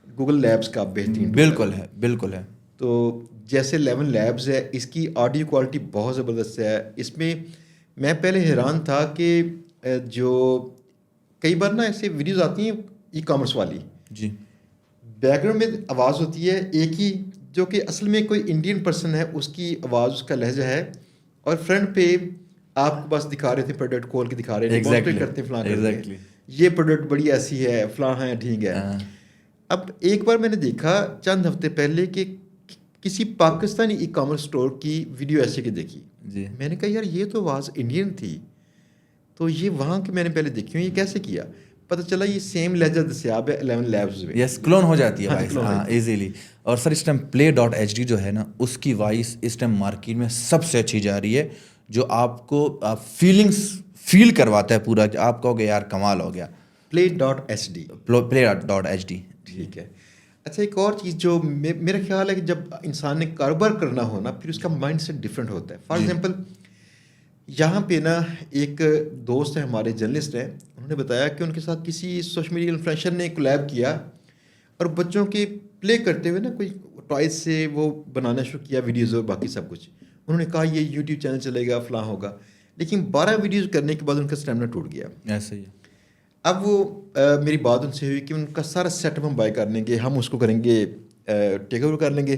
گوگل لیبس کا بہترین
بالکل ہے.
تو جیسے 11 لیبز ہے، اس کی آڈیو کوالٹی بہت زبردست ہے. اس میں میں پہلے حیران تھا کہ جو کئی بار نا ایسے ویڈیوز آتی ہیں ای کامرس والی،
جی
بیک گراؤنڈ میں آواز ہوتی ہے ایک ہی، جو کہ اصل میں کوئی انڈین پرسن ہے، اس کی آواز، اس کا لہجہ ہے، اور فرنٹ پہ آپ کو بس دکھا رہے تھے پروڈکٹ کھول کے دکھا رہے ہیں، ڈیمونسٹریٹ کرتے ہیں، فلاں کرتے ہیں، یہ پروڈکٹ بڑی ایسی ہے، فلاں ہے، ٹھیک ہے. اب ایک بار میں نے دیکھا چند ہفتے پہلے کہ کسی پاکستانی ای کامرس اسٹور کی ویڈیو ایسے کی دیکھی. میں نے کہا یار یہ تو آواز انڈین تھی، تو یہ وہاں کی میں نے پہلے دیکھی ہوں، یہ کیسے کیا؟ پتہ چلا یہ سیم لہجہ دستیاب ہے 11 لیبس میں.
یس، کلون ہو جاتی ہے وائس، ہاں ایزیلی. اور سر اس ٹائم play.hd جو ہے نا، اس کی وائس اس ٹائم مارکیٹ میں سب سے اچھی جا رہی ہے، جو آپ کو فیلنگس فیل کرواتا ہے پورا، آپ کہو گے یار کمال ہو گیا.
play.hd. ٹھیک ہے. اچھا ایک اور چیز جو میرا خیال ہے کہ جب انسان نے کاروبار کرنا ہو نا، پھر اس کا مائنڈ سیٹ ڈفرینٹ ہوتا ہے. فار ایگزامپل یہاں پہ نا ایک دوست ہے ہمارے، جرنلسٹ ہیں، انہوں نے بتایا کہ ان کے ساتھ کسی سوشل میڈیا انفلوئنسر نے کولیب کیا اور بچوں کے پلے کرتے ہوئے نا کوئی ٹوائز سے وہ بنانا شروع کیا ویڈیوز اور باقی سب کچھ. انہوں نے کہا یہ یوٹیوب چینل چلے گا، فلاں ہوگا، لیکن 12 ویڈیوز کرنے کے بعد ان کا اسٹیمنا ٹوٹ گیا.
ایسا ہی ہے.
اب وہ میری بات ان سے ہوئی کہ ان کا سارا سیٹ اپ ہم بائی کر لیں گے، ہم اس کو کریں گے، ٹیک اوور کر لیں گے.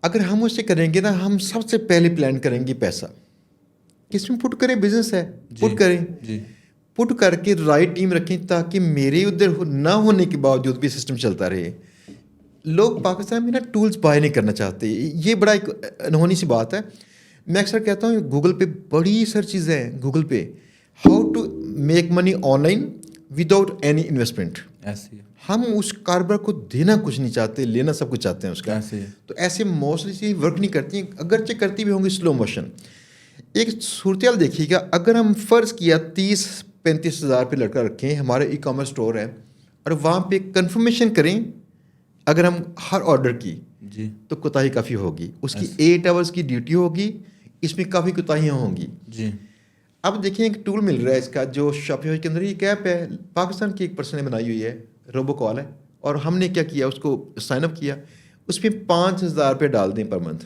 اگر ہم اس سے کریں گے نا، ہم سب سے پہلے پلان کریں گے پیسہ کس میں پٹ کریں، بزنس ہے پٹ کریں، پٹ کر کے رائٹ ٹیم رکھیں تاکہ میرے ادھر نہ ہونے کے باوجود بھی سسٹم چلتا رہے. لوگ پاکستان میں نا ٹولز بائی نہیں کرنا چاہتے، یہ بڑا ایک انہونی سی بات ہے. میں اکثر کہتا ہوں گوگل پہ بڑی ساری چیزیں ہیں، گوگل پہ how to make money online without any investment. ہم اس کاروبار کو دینا کچھ نہیں چاہتے، لینا سب کچھ چاہتے ہیں اس کا. تو ایسے موسٹلی چیز ورک نہیں کرتی ہیں، اگرچہ کرتی بھی ہوں گی سلو موشن. ایک صورتحال دیکھیے گا، اگر ہم فرض کیا 30-35 ہزار پہ لڑکا رکھیں، ہمارے ای کامرس اسٹور ہے، اور وہاں پہ کنفرمیشن کریں اگر ہم ہر آرڈر کی، تو کوتاہی کافی ہوگی. اس کی 8 آورس کی ڈیوٹی ہوگی، اس میں کافی کوتاہیاں ہوں گی. اب دیکھیں ایک ٹول مل رہا ہے اس کا، جو شاپیفائی کے اندر ایک ایپ ہے، پاکستان کی ایک پرسن نے بنائی ہوئی ہے، روبو کال ہے، اور ہم نے کیا کیا، اس کو سائن اپ کیا، اس میں 5,000 روپے ڈال دیں پر منتھ.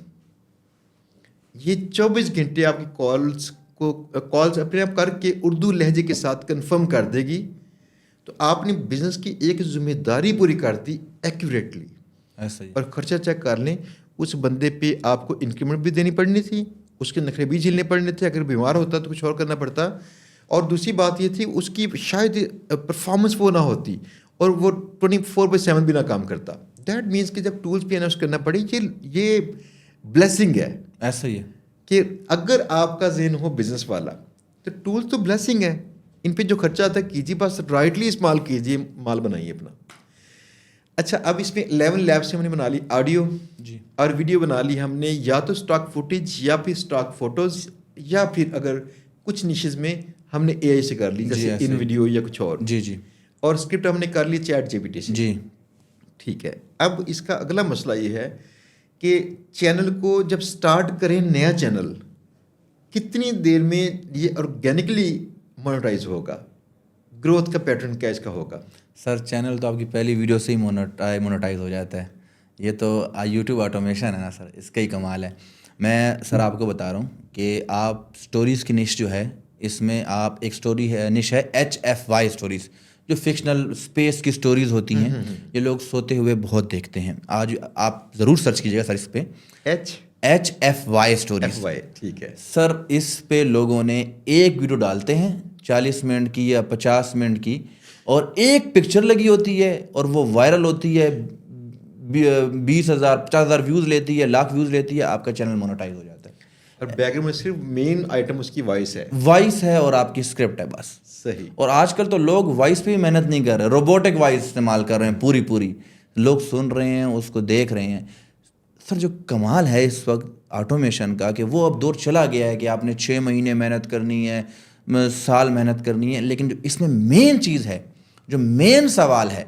یہ 24 گھنٹے آپ کی کالز اپنے آپ کر کے اردو لہجے کے ساتھ کنفرم کر دے گی. تو آپ نے بزنس کی ایک ذمہ داری پوری کر دی ایکوریٹلی. اور خرچہ چیک کر لیں، اس بندے پہ آپ کو انکریمنٹ بھی دینی پڑنی تھی، اس کے نخرے بھی جھیلنے پڑنے تھے، اگر بیمار ہوتا تو کچھ اور کرنا پڑتا. اور دوسری بات یہ تھی اس کی شاید پرفارمنس وہ نہ ہوتی اور وہ 24/7 بھی نہ کام کرتا. دیٹ مینس کہ جب ٹولس پہ انویسٹ کرنا پڑی، یہ بلیسنگ ہے.
ایسا ہی ہے
کہ اگر آپ کا ذہن ہو بزنس والا تو ٹولس تو بلیسنگ ہے، ان پہ جو خرچہ آتا ہے کیجیے، بس رائٹلی استعمال کیجیے، مال بنائیے اپنا. اچھا اب اس میں 11 لیب سے ہم نے بنا لی آڈیو اور ویڈیو بنا لی ہم نے، یا تو اسٹاک فوٹیج یا پھر اسٹاک فوٹوز، یا پھر اگر کچھ نیشز میں ہم نے اے آئی سے کر لی، جیسے ان ویڈیو یا کچھ اور. اور اسکرپٹ ہم نے کر لی چیٹ جی پی ٹی سے. ٹھیک ہے. اب اس کا اگلا مسئلہ یہ ہے کہ چینل کو جب سٹارٹ کریں، نیا چینل کتنی دیر میں یہ آرگینکلی مونیٹائز ہوگا، گروتھ کا پیٹرن کیا اس کا ہوگا؟
سر چینل تو آپ کی پہلی ویڈیو سے ہی مونیٹائز ہو جاتا ہے. یہ تو یوٹیوب آٹومیشن ہے نا سر، اس کا ہی کمال ہے. میں سر آپ کو بتا رہا ہوں کہ آپ اسٹوریز کی نش جو ہے، اس میں آپ ایک اسٹوری ہے، نش ہے HFY اسٹوریز، جو فکشنل اسپیس کی اسٹوریز ہوتی ہیں. یہ لوگ سوتے ہوئے بہت دیکھتے ہیں. آج آپ ضرور سرچ کیجیے گا سر اس پہ، HFY اسٹوریز.
ٹھیک ہے
سر. اس پہ لوگوں نے ایک ویڈیو ڈالتے ہیں 40 منٹ کی یا 50 منٹ کی، اور ایک پکچر لگی ہوتی ہے اور وہ وائرل ہوتی ہے، 20,000 50,000 ویوز لیتی ہے، لاکھ ویوز لیتی ہے، آپ کا چینل مونیٹائز ہو جاتا ہے.
اور بیک گراؤنڈ میں صرف مین آئٹم اس کی وائس ہے.
وائس ہے اور آپ کی اسکرپٹ ہے بس.
صحیح.
اور آج کل تو لوگ وائس پہ بھی محنت نہیں کر رہے, روبوٹک وائس استعمال کر رہے ہیں پوری. لوگ سن رہے ہیں, اس کو دیکھ رہے ہیں. سر جو کمال ہے اس وقت آٹومیشن کا کہ وہ اب دور چلا گیا ہے کہ آپ نے 6 مہینے محنت کرنی ہے, سال محنت کرنی ہے, لیکن جو اس میں مین چیز ہے, جو مین سوال ہے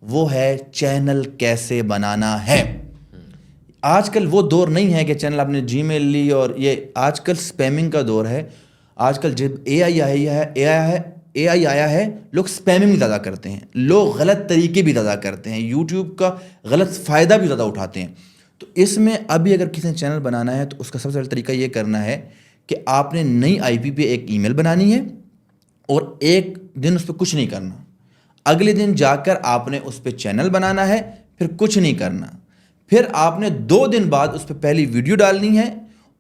وہ ہے چینل کیسے بنانا ہے. آج کل وہ دور نہیں ہے کہ چینل آپ نے جی میل لی, اور یہ آج کل اسپیمنگ کا دور ہے. آج کل جب اے آئی آیا ہے لوگ اسپیمنگ بھی زیادہ کرتے ہیں, لوگ غلط طریقے بھی زیادہ کرتے ہیں, یوٹیوب کا غلط فائدہ بھی زیادہ اٹھاتے ہیں. تو اس میں ابھی اگر کسی نے چینل بنانا ہے تو اس کا سب سے پہلا طریقہ یہ کرنا ہے کہ آپ نے نئی آئی پی پہ ایک ای میل بنانی ہے, اور ایک دن اس پہ کچھ نہیں کرنا. اگلے دن جا کر آپ نے اس پہ چینل بنانا ہے, پھر کچھ نہیں کرنا. پھر آپ نے 2 دن بعد اس پہ پہلی ویڈیو ڈالنی ہے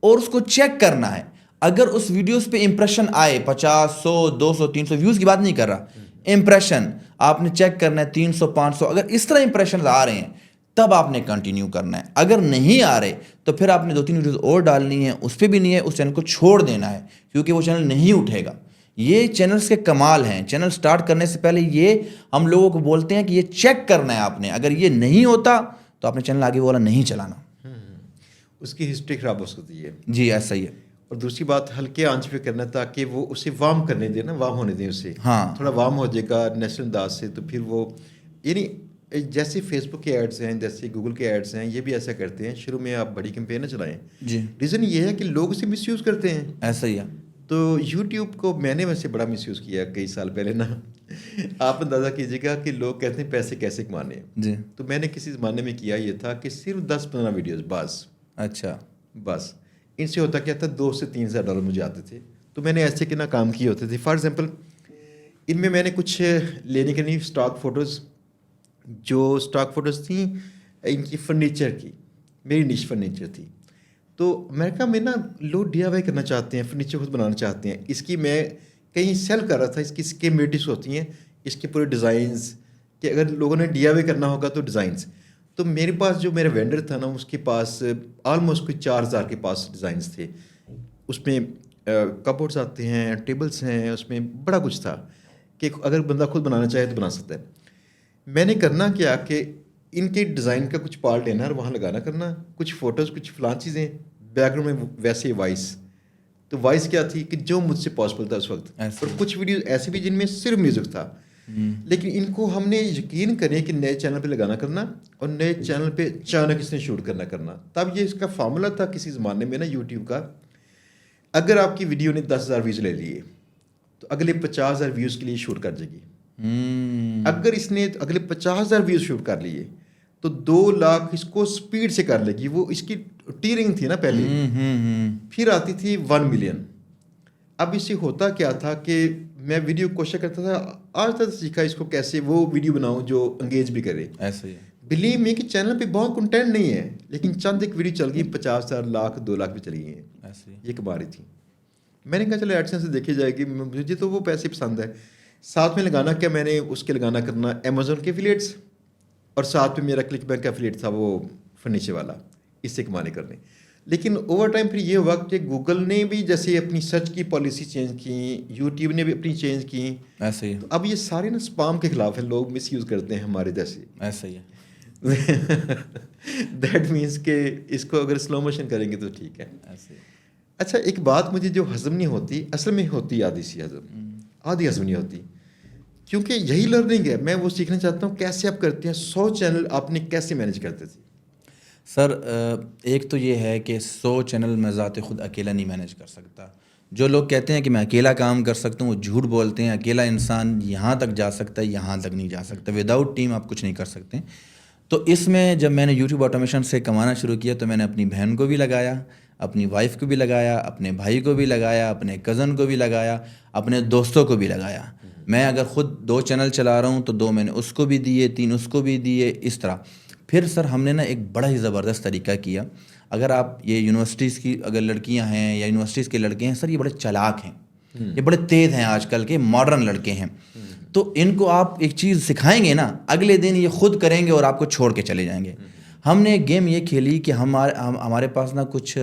اور اس کو چیک کرنا ہے. اگر اس ویڈیوز پہ امپریشن آئے 50, 100, 200, 300, ویوز کی بات نہیں کر رہا, امپریشن آپ نے چیک کرنا ہے 300, 500. اگر اس طرح امپریشن آ رہے ہیں تب آپ نے کنٹینیو کرنا ہے. اگر نہیں آ رہے تو پھر آپ نے 2-3 ویڈیوز اور ڈالنی ہے, اس پہ بھی نہیں ہے, اس چینل کو چھوڑ دینا ہے, کیونکہ وہ چینل نہیں اٹھے گا. یہ چینلز کے کمال ہیں. چینل سٹارٹ کرنے سے پہلے یہ ہم لوگوں کو بولتے ہیں کہ یہ چیک کرنا ہے آپ نے. اگر یہ نہیں ہوتا تو آپ نے چینل آگے والا نہیں چلانا.
اس کی ہسٹری خراب ہو سکتی ہے.
جی ایسا ہی ہے.
اور دوسری بات ہلکے آنچ پہ کرنا تاکہ وہ اسے وارم کرنے دیں نا, وارم ہونے دیں اسے.
ہاں
تھوڑا وارم ہو جائے گا نیچرل انداز سے, تو پھر وہ یعنی جیسے فیس بک کے ایڈس ہیں, جیسے گوگل کے ایڈس ہیں, یہ بھی ایسا کرتے ہیں. شروع میں آپ بڑی کمپین نہ چلائیں.
جی
ریزن یہ ہے کہ لوگ اسے مس یوز کرتے ہیں.
ایسا ہی ہے.
تو یوٹیوب کو میں نے ویسے بڑا مس یوز کیا کئی سال پہلے نا. آپ اندازہ کیجیے گا کہ لوگ کہتے ہیں پیسے کیسے کمانے ہیں.
جی
تو میں نے کسی زمانے میں کیا یہ تھا کہ صرف 10-15 ویڈیوز بس.
اچھا.
بس ان سے ہوتا کیا تھا, $2,000 سے $3,000 مجھے آتے تھے. تو میں نے ایسے کہ نہ کام کیے ہوتے تھے. فار ایگزامپل ان میں نے کچھ لینے کے لیے اسٹاک فوٹوز, جو اسٹاک فوٹوز تھیں ان کی فرنیچر کی, میری نش فرنیچر تھی. تو میں کہا میں نا لوگ ڈی آئی وائی کرنا چاہتے ہیں, فرنیچر خود بنانا چاہتے ہیں. اس کی میں کہیں سیل کر رہا تھا, اس کی اسکیمیٹکس ہوتی ہیں, اس کے پورے ڈیزائنز, کہ اگر لوگوں نے ڈی آئی وائی کرنا ہوگا تو ڈیزائنز. تو میرے پاس جو میرا وینڈر تھا نا, اس کے پاس آلموسٹ کوئی 4,000 کے پاس ڈیزائنز تھے. اس میں کپ بورڈس آتے ہیں, ٹیبلس ہیں, اس میں بڑا کچھ تھا کہ اگر بندہ خود بنانا چاہے تو بنا سکتا ہے. میں نے کرنا کیا کہ ان کے ڈیزائن کا کچھ پارٹ لینا اور وہاں لگانا کرنا, کچھ فوٹوز, کچھ فلان چیزیں, بیک گراؤنڈ میں ویسے وائس. تو وائس کیا تھی کہ جو مجھ سے پاسبل تھا اس وقت. اور کچھ ویڈیوز ایسے بھی جن میں صرف میوزک تھا. لیکن ان کو ہم نے یقین کریں کہ نئے چینل پہ لگانا کرنا, اور نئے چینل پہ اچانک اس نے شوٹ کرنا. تب یہ اس کا فارمولہ تھا کسی زمانے میں نا یوٹیوب کا, اگر آپ کی ویڈیو نے 10,000 ویوز لے لیے تو اگلے 50,000 ویوز کے لیے شوٹ کر جائے گی. اگر اس نے اگلے 50,000 ویوز شوٹ کر لیے تو 2 لاکھ اس کو سپیڈ سے کر لے گی. وہ اس کی ٹیرنگ تھی نا پہلے, پھر آتی تھی 1 ملین. اب اس سے ہوتا کیا تھا کہ میں ویڈیو کوشش کرتا تھا, آج تک سیکھا اس کو کیسے وہ ویڈیو بناؤں جو انگیج بھی کرے.
ایسا ہی ہے.
بلیو می کہ چینل پہ بہت کنٹینٹ نہیں ہے, لیکن چند ایک ویڈیو چل گئی, 50,000, لاکھ, 2 لاکھ بھی چلی گئی ہیں.
ایسا ہی.
یہ کما رہی تھی. میں نے کہا چلو ایڈسنس سے دیکھی جائے گی, مجھے تو وہ پیسے پسند ہے. ساتھ میں لگانا کیا, میں نے اس کے لگانا کرنا امیزون کے افیلیٹس, اور ساتھ میں میرا کلک بینک کا افیلیٹ تھا وہ فرنیچر والا, اس سے کمانے کرنے. لیکن اوور ٹائم پھر یہ ہوا کہ گوگل نے بھی جیسے اپنی سرچ کی پالیسی چینج کی, یوٹیوب نے بھی اپنی چینج کی.
ایسا ہی.
اب یہ سارے نا اسپام کے خلاف ہیں, لوگ مس یوز کرتے ہیں ہمارے جیسے.
ایسا ہی ہے.
دیٹ مینس کہ اس کو اگر سلو موشن کریں گے تو ٹھیک ہے.
ایسا ہی.
اچھا ایک بات مجھے جو ہضم نہیں ہوتی, اصل میں ہوتی آدھی سی ہضم, آدھی ہضم نہیں ہوتی, کیونکہ یہی لرننگ ہے. میں وہ سیکھنا چاہتا ہوں کیسے آپ کرتے ہیں. 100 چینل آپ نے کیسے مینیج کرتے تھے؟
سر ایک تو یہ ہے کہ 100 چینل میں ذات خود اکیلا نہیں مینیج کر سکتا. جو لوگ کہتے ہیں کہ میں اکیلا کام کر سکتا ہوں وہ جھوٹ بولتے ہیں. اکیلا انسان یہاں تک جا سکتا ہے, یہاں تک نہیں جا سکتا. وداؤٹ ٹیم آپ کچھ نہیں کر سکتے. تو اس میں جب میں نے یوٹیوب آٹومیشن سے کمانا شروع کیا تو میں نے اپنی بہن کو بھی لگایا, اپنی وائف کو بھی لگایا, اپنے بھائی کو بھی لگایا, اپنے کزن کو بھی لگایا, اپنے دوستوں کو بھی لگایا. میں اگر خود 2 چینل چلا رہا ہوں تو 2 میں نے اس کو بھی دیے, 3 اس کو بھی دیے, اس طرح. پھر سر ہم نے نا ایک بڑا ہی زبردست طریقہ کیا. اگر آپ یہ یونیورسٹیز کی اگر لڑکیاں ہیں یا یونیورسٹیز کے لڑکے ہیں, سر یہ بڑے چالاک ہیں, یہ بڑے تیز ہیں, آج کل کے ماڈرن لڑکے ہیں. تو ان کو آپ ایک چیز سکھائیں گے نا, اگلے دن یہ خود کریں گے اور آپ کو چھوڑ کے چلے جائیں گے. ہم نے ایک گیم یہ کھیلی کہ ہمارے پاس نا کچھ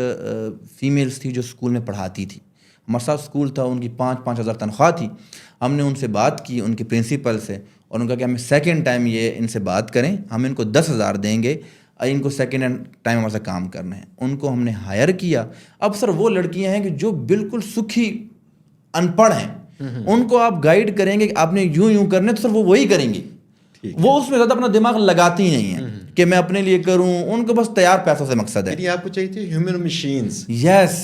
فیمیلس تھی جو اسکول میں پڑھاتی تھی. ہمارے ساتھ اسکول تھا, ان کی 5,000 تنخواہ تھی. ہم نے ان سے بات کی, ان کے پرنسپل سے, اور ان کا کہ ہمیں سیکنڈ ٹائم یہ ان سے بات کریں, ہم ان کو 10,000 دیں گے, ان کو سیکنڈ ٹائم ہمارے ساتھ کام کرنا ہے. ان کو ہم نے ہائر کیا. اب سر وہ لڑکیاں ہیں کہ جو بالکل سکھی ان پڑھ ہیں, ان کو آپ گائیڈ کریں گے کہ آپ نے یوں کرنا ہے تو سر وہ وہی کریں گی. وہ اس میں زیادہ اپنا دماغ لگاتی نہیں ہیں کہ میں اپنے لیے کروں, ان کو بس تیار پیسوں سے مقصد ہے.
یعنی آپ کو چاہیے تھے ہیومن مشینز.
یس,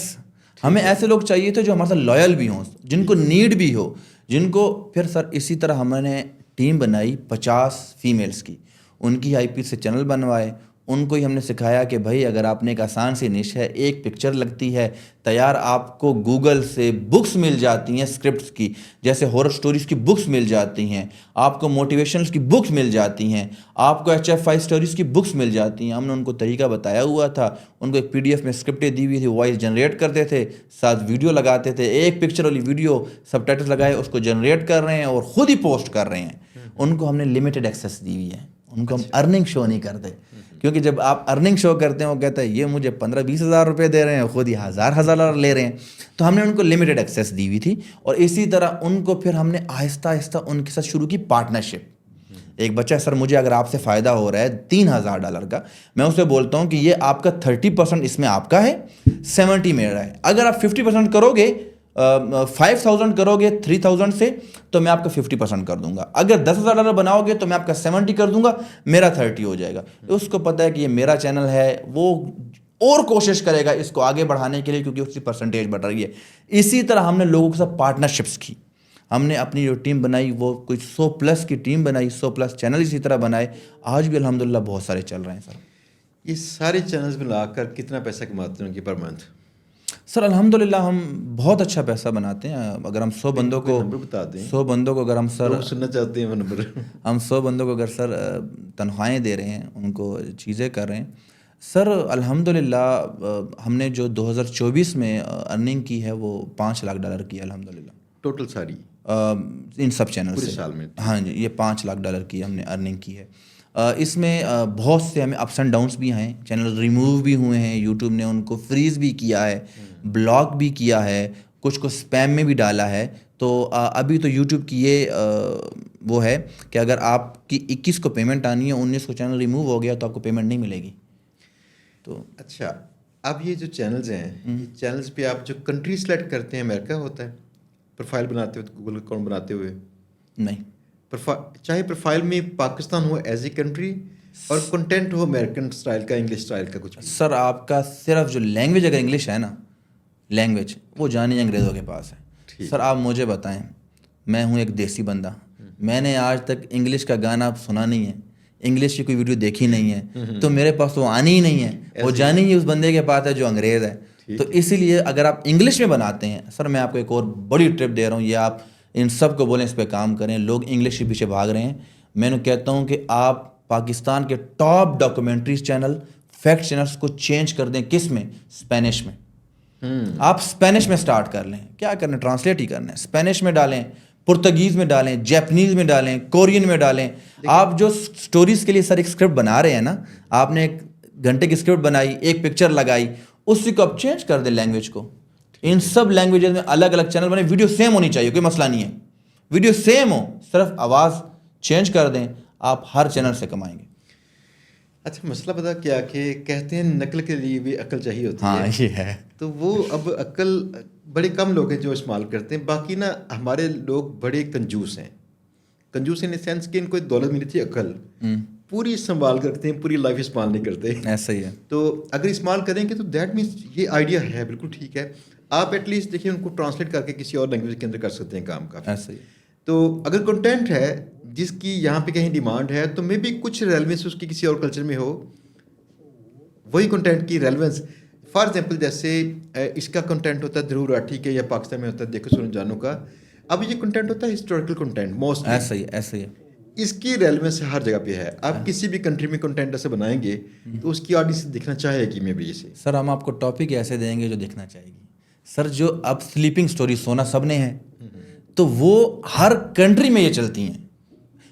ہمیں ایسے لوگ چاہیے تھے جو ہمارے ساتھ لویل بھی ہوں, جن کو نیڈ بھی ہو, جن کو پھر سر اسی طرح ہم نے ٹیم بنائی 50 فیمیلز کی, ان کی IP سے چینل بنوائے. ان کو ہی ہم نے سکھایا کہ بھائی اگر آپ نے ایک آسان سی نش ہے, ایک پکچر لگتی ہے تیار, آپ کو گوگل سے بکس مل جاتی ہیں اسکرپٹس کی, جیسے ہارر سٹوریز کی بکس مل جاتی ہیں, آپ کو موٹیویشنس کی بکس مل جاتی ہیں, آپ کو HF5 سٹوریز کی بکس مل جاتی ہیں. ہم نے ان کو طریقہ بتایا ہوا تھا, ان کو ایک PDF میں اسکرپٹیں دی ہوئی تھی, وائس جنریٹ کرتے تھے, ساتھ ویڈیو لگاتے تھے, ایک پکچر والی ویڈیو سب ٹائٹلس لگائے, اس کو جنریٹ کر رہے ہیں اور خود ہی پوسٹ کر رہے ہیں. ان کو ہم نے لمیٹڈ ایکسیس دی ہوئی ہے, ان کو ہم ارننگ شو نہیں کرتے, کیونکہ جب آپ ارننگ شو کرتے ہیں وہ کہتا ہے یہ مجھے 15-20 ہزار روپے دے رہے ہیں, خود ہی ہزار لے رہے ہیں. تو ہم نے ان کو لمیٹڈ ایکسیس دی ہوئی تھی. اور اسی طرح ان کو پھر ہم نے آہستہ آہستہ ان کے ساتھ شروع کی پارٹنرشپ. ایک بچہ سر مجھے اگر آپ سے فائدہ ہو رہا ہے $3,000 کا, میں اسے بولتا ہوں کہ یہ آپ کا 30% اس میں آپ کا ہے, 70 میرا ہے. اگر آپ 50% کرو گے, 5,000 کرو گے 3,000 سے, تو میں آپ کا 50% کر دوں گا. اگر $10,000 بناؤ گے تو میں آپ کا 70 کر دوں گا, میرا 30 ہو جائے گا. اس کو پتہ ہے کہ یہ میرا چینل ہے, وہ اور کوشش کرے گا اس کو آگے بڑھانے کے لیے, کیونکہ اس کی پرسنٹیج بڑھ رہی ہے. اسی طرح ہم نے لوگوں کے ساتھ پارٹنرشپس کی. ہم نے اپنی جو ٹیم بنائی وہ کچھ 100+ کی ٹیم بنائی, 100+ چینل اسی طرح بنائے. آج بھی الحمدللہ بہت سارے چل رہے ہیں سر.
یہ سارے چینلز ملا کر کتنا پیسہ کماتے ہیں ان کی پر منتھ؟
سر الحمدللہ ہم بہت اچھا پیسہ بناتے ہیں. اگر ہم 100 بندوں کو
بتا دیں,
100 بندوں کو اگر ہم سر
سننا چاہتے ہیں وہ نمبر.
ہم 100 بندوں کو اگر سر تنخواہیں دے رہے ہیں, ان کو چیزیں کر رہے ہیں سر, الحمدللہ ہم نے جو 2024 میں ارننگ کی ہے وہ $5 لاکھ کی ہے الحمدللہ.
ٹوٹل ساری
ان سب چینل سے
سال میں؟
ہاں جی, یہ $5 لاکھ کی ہم نے ارننگ کی ہے. اس میں بہت سے ہمیں اپس اینڈ ڈاؤنس بھی ہیں, چینل ریموو بھی ہوئے ہیں, یوٹیوب نے ان کو فریز بھی کیا ہے, بلاک بھی کیا ہے, کچھ کو اسپیم میں بھی ڈالا ہے. تو ابھی تو یوٹیوب کی یہ وہ ہے کہ اگر آپ کی 21 کو پیمنٹ آنی ہے, 19 کو چینل ریموو ہو گیا تو آپ کو پیمنٹ نہیں ملے گی. تو
اچھا, اب یہ جو چینلز ہیں, یہ چینلز پہ آپ جو کنٹری سلیکٹ کرتے ہیں, امریکہ ہوتا ہے پروفائل بناتے ہوئے, گوگل اکاؤنٹ بناتے ہوئے؟
نہیں,
چاہے پروفائل میں پاکستان ہو ایز اے کنٹری, اور کنٹینٹ ہو امریکن اسٹائل کا, انگلش اسٹائل کا, کچھ بھی.
سر آپ کا صرف جو لینگویج اگر انگلش ہے نا, لینگویج وہ جانی انگریزوں کے پاس ہے. سر آپ مجھے بتائیں, میں ہوں ایک دیسی بندہ, میں نے آج تک انگلش کا گانا آپ سنا نہیں ہے, انگلش کی کوئی ویڈیو دیکھی نہیں ہے, تو میرے پاس وہ آنی ہی نہیں ہے, وہ جانی ہی اس بندے کے پاس ہے جو انگریز ہے. تو اسی لیے اگر آپ انگلش میں بناتے ہیں, سر میں آپ کو ایک اور بڑی ٹرپ دے رہا ہوں, یہ آپ ان سب کو بولیں اس پہ کام کریں. لوگ انگلش کے پیچھے بھاگ رہے ہیں, میں نے کہتا ہوں کہ آپ پاکستان کے top documentaries channel, fact channels کو چینج کر دیں. کس میں؟ اسپینش میں. آپ اسپینش میں سٹارٹ کر لیں, کیا کرنا ہے, ٹرانسلیٹ ہی کرنا ہے. اسپینش میں ڈالیں, پرتگیز میں ڈالیں, جیپنیز میں ڈالیں, کورین میں ڈالیں. آپ جو سٹوریز کے لیے سر ایک اسکرپٹ بنا رہے ہیں نا, آپ نے 1 گھنٹے کی اسکرپٹ بنائی, ایک پکچر لگائی, اسی کو آپ چینج کر دیں لینگویج کو. ان سب لینگویجز میں الگ الگ چینل بنے, ویڈیو سیم ہونی چاہیے, کوئی مسئلہ نہیں ہے, ویڈیو سیم ہو, صرف آواز چینج کر دیں, آپ ہر چینل سے کمائیں گے.
اچھا, مسئلہ پتہ کیا کہ کہتے ہیں نقل کے لیے بھی عقل چاہیے ہوتی ہے.
ہاں یہ ہے.
تو وہ اب عقل بڑے کم لوگ ہیں جو استعمال کرتے ہیں. باقی نا ہمارے لوگ بڑے کنجوس ہیں. کنجوس ان سینس کہ ان کو دولت ملی تھی, عقل پوری استعمال کرتے ہیں, پوری لائف استعمال نہیں کرتے.
ایسا ہی ہے.
تو اگر استعمال کریں گے تو دیٹ مینس یہ آئیڈیا ہے, بالکل ٹھیک ہے. آپ ایٹ لیسٹ دیکھیں ان کو ٹرانسلیٹ کر کے کسی اور لینگویج کے اندر کر سکتے ہیں کام کا.
ایسا ہی.
تو اگر کنٹینٹ ہے جس کی یہاں پہ کہیں ڈیمانڈ ہے, تو مے بی کچھ ریلیونس اس کی کسی اور کلچر میں ہو, وہی کنٹینٹ کی ریلیونس. فار ایگزامپل جیسے اس کا کنٹینٹ ہوتا ہے دھرو راٹھی کے, یا پاکستان میں ہوتا ہے دیکھو سنو جانو کا. اب یہ کنٹینٹ ہوتا ہے ہسٹوریکل کنٹینٹ موسٹ.
ایسا ہی ایسا ہی.
اس کی ریلیونس ہر جگہ پہ ہے. آپ کسی بھی کنٹری میں کنٹینٹ ایسے بنائیں گے تو اس کی آڈینس دیکھنا چاہے گی. میں بھی اسے
سر ہم آپ کو ٹاپک ایسے دیں گے جو دیکھنا چاہے گی. سر جو اب سلیپنگ سٹوری, سونا سب نے ہے, تو وہ ہر کنٹری میں یہ چلتی ہیں.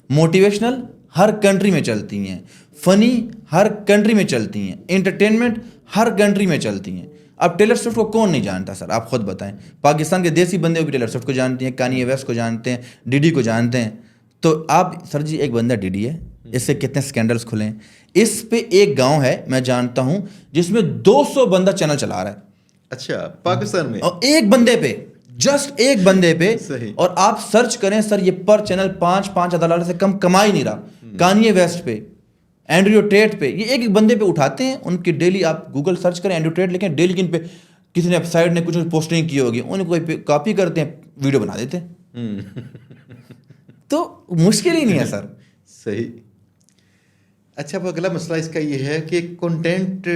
موٹیویشنل ہر کنٹری میں چلتی ہیں. فنی ہر کنٹری میں چلتی ہیں, انٹرٹینمنٹ ہر کنٹری میں چلتی ہیں. اب ٹیلر سوئفٹ کو کون نہیں جانتا سر, آپ خود بتائیں. پاکستان کے دیسی بندے بھی ٹیلر سوئفٹ کو جانتے ہیں, کانیے ویسٹ کو جانتے ہیں, ڈیڈی کو جانتے ہیں. تو آپ سر جی ایک بندہ ڈیڈی ہے, اس سے کتنے سکینڈلز کھلے ہیں. اس پہ ایک گاؤں ہے میں جانتا ہوں جس میں 200 بندہ چینل چلا رہا ہے.
اچھا, پاکستان میں,
اور ایک بندے پہ, جسٹ ایک بندے پہ.
صحیح.
اور آپ سرچ کریں سر, یہ پر چینل $5,000 سے کم کما ہی نہیں رہا. کانیے ویسٹ پہ, اینڈریو ٹیٹ پہ, یہ ایک ایک بندے پہ اٹھاتے ہیں. ان کی ڈیلی آپ گوگل سرچ کریں اینڈریو ٹیٹ لکھیں, ڈیلی کن پہ کسی نے سائڈ نے کچھ پوسٹنگ کی ہوگی, انہیں کوئی کاپی کرتے ہیں, ویڈیو بنا دیتے ہیں. تو مشکل ہی نہیں ہے سر.
صحیح. اچھا, اب اگلا مسئلہ اس کا یہ ہے کہ کنٹینٹ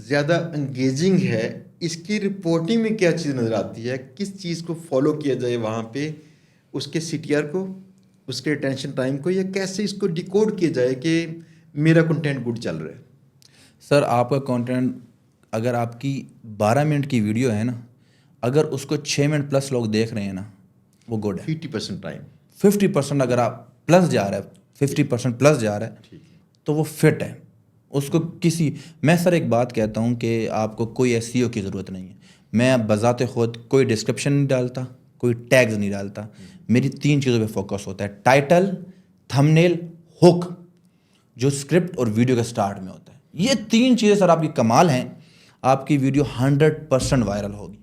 زیادہ انگیجنگ ہے, اس کی رپورٹنگ میں کیا چیز نظر آتی ہے, کس چیز کو فالو کیا جائے وہاں پہ, اس کے CTR کو, اس کے اٹینشن ٹائم کو, یا کیسے اس کو ڈیکوڈ کیا جائے کہ میرا کنٹینٹ گڈ چل رہا ہے.
سر آپ کا کنٹینٹ اگر آپ کی 12 منٹ کی ویڈیو ہے نا, اگر اس کو 6 منٹ پلس لوگ دیکھ رہے ہیں نا, وہ گڈ ہے.
50% ٹائم,
50% اگر آپ پلس جا رہا ہے, 50% پلس جا رہا ہے, تو وہ فٹ ہے. اس کو کسی, میں سر ایک بات کہتا ہوں کہ آپ کو کوئی SEO کی ضرورت نہیں ہے. میں بذات خود کوئی ڈسکرپشن نہیں ڈالتا, کوئی ٹیگز نہیں ڈالتا. میری 3 چیزوں پہ فوکس ہوتا ہے, ٹائٹل, تھمبنیل, ہک, جو اسکرپٹ اور ویڈیو کے سٹارٹ میں ہوتا ہے. یہ 3 چیزیں سر آپ کی کمال ہیں, آپ کی ویڈیو 100% وائرل ہوگی.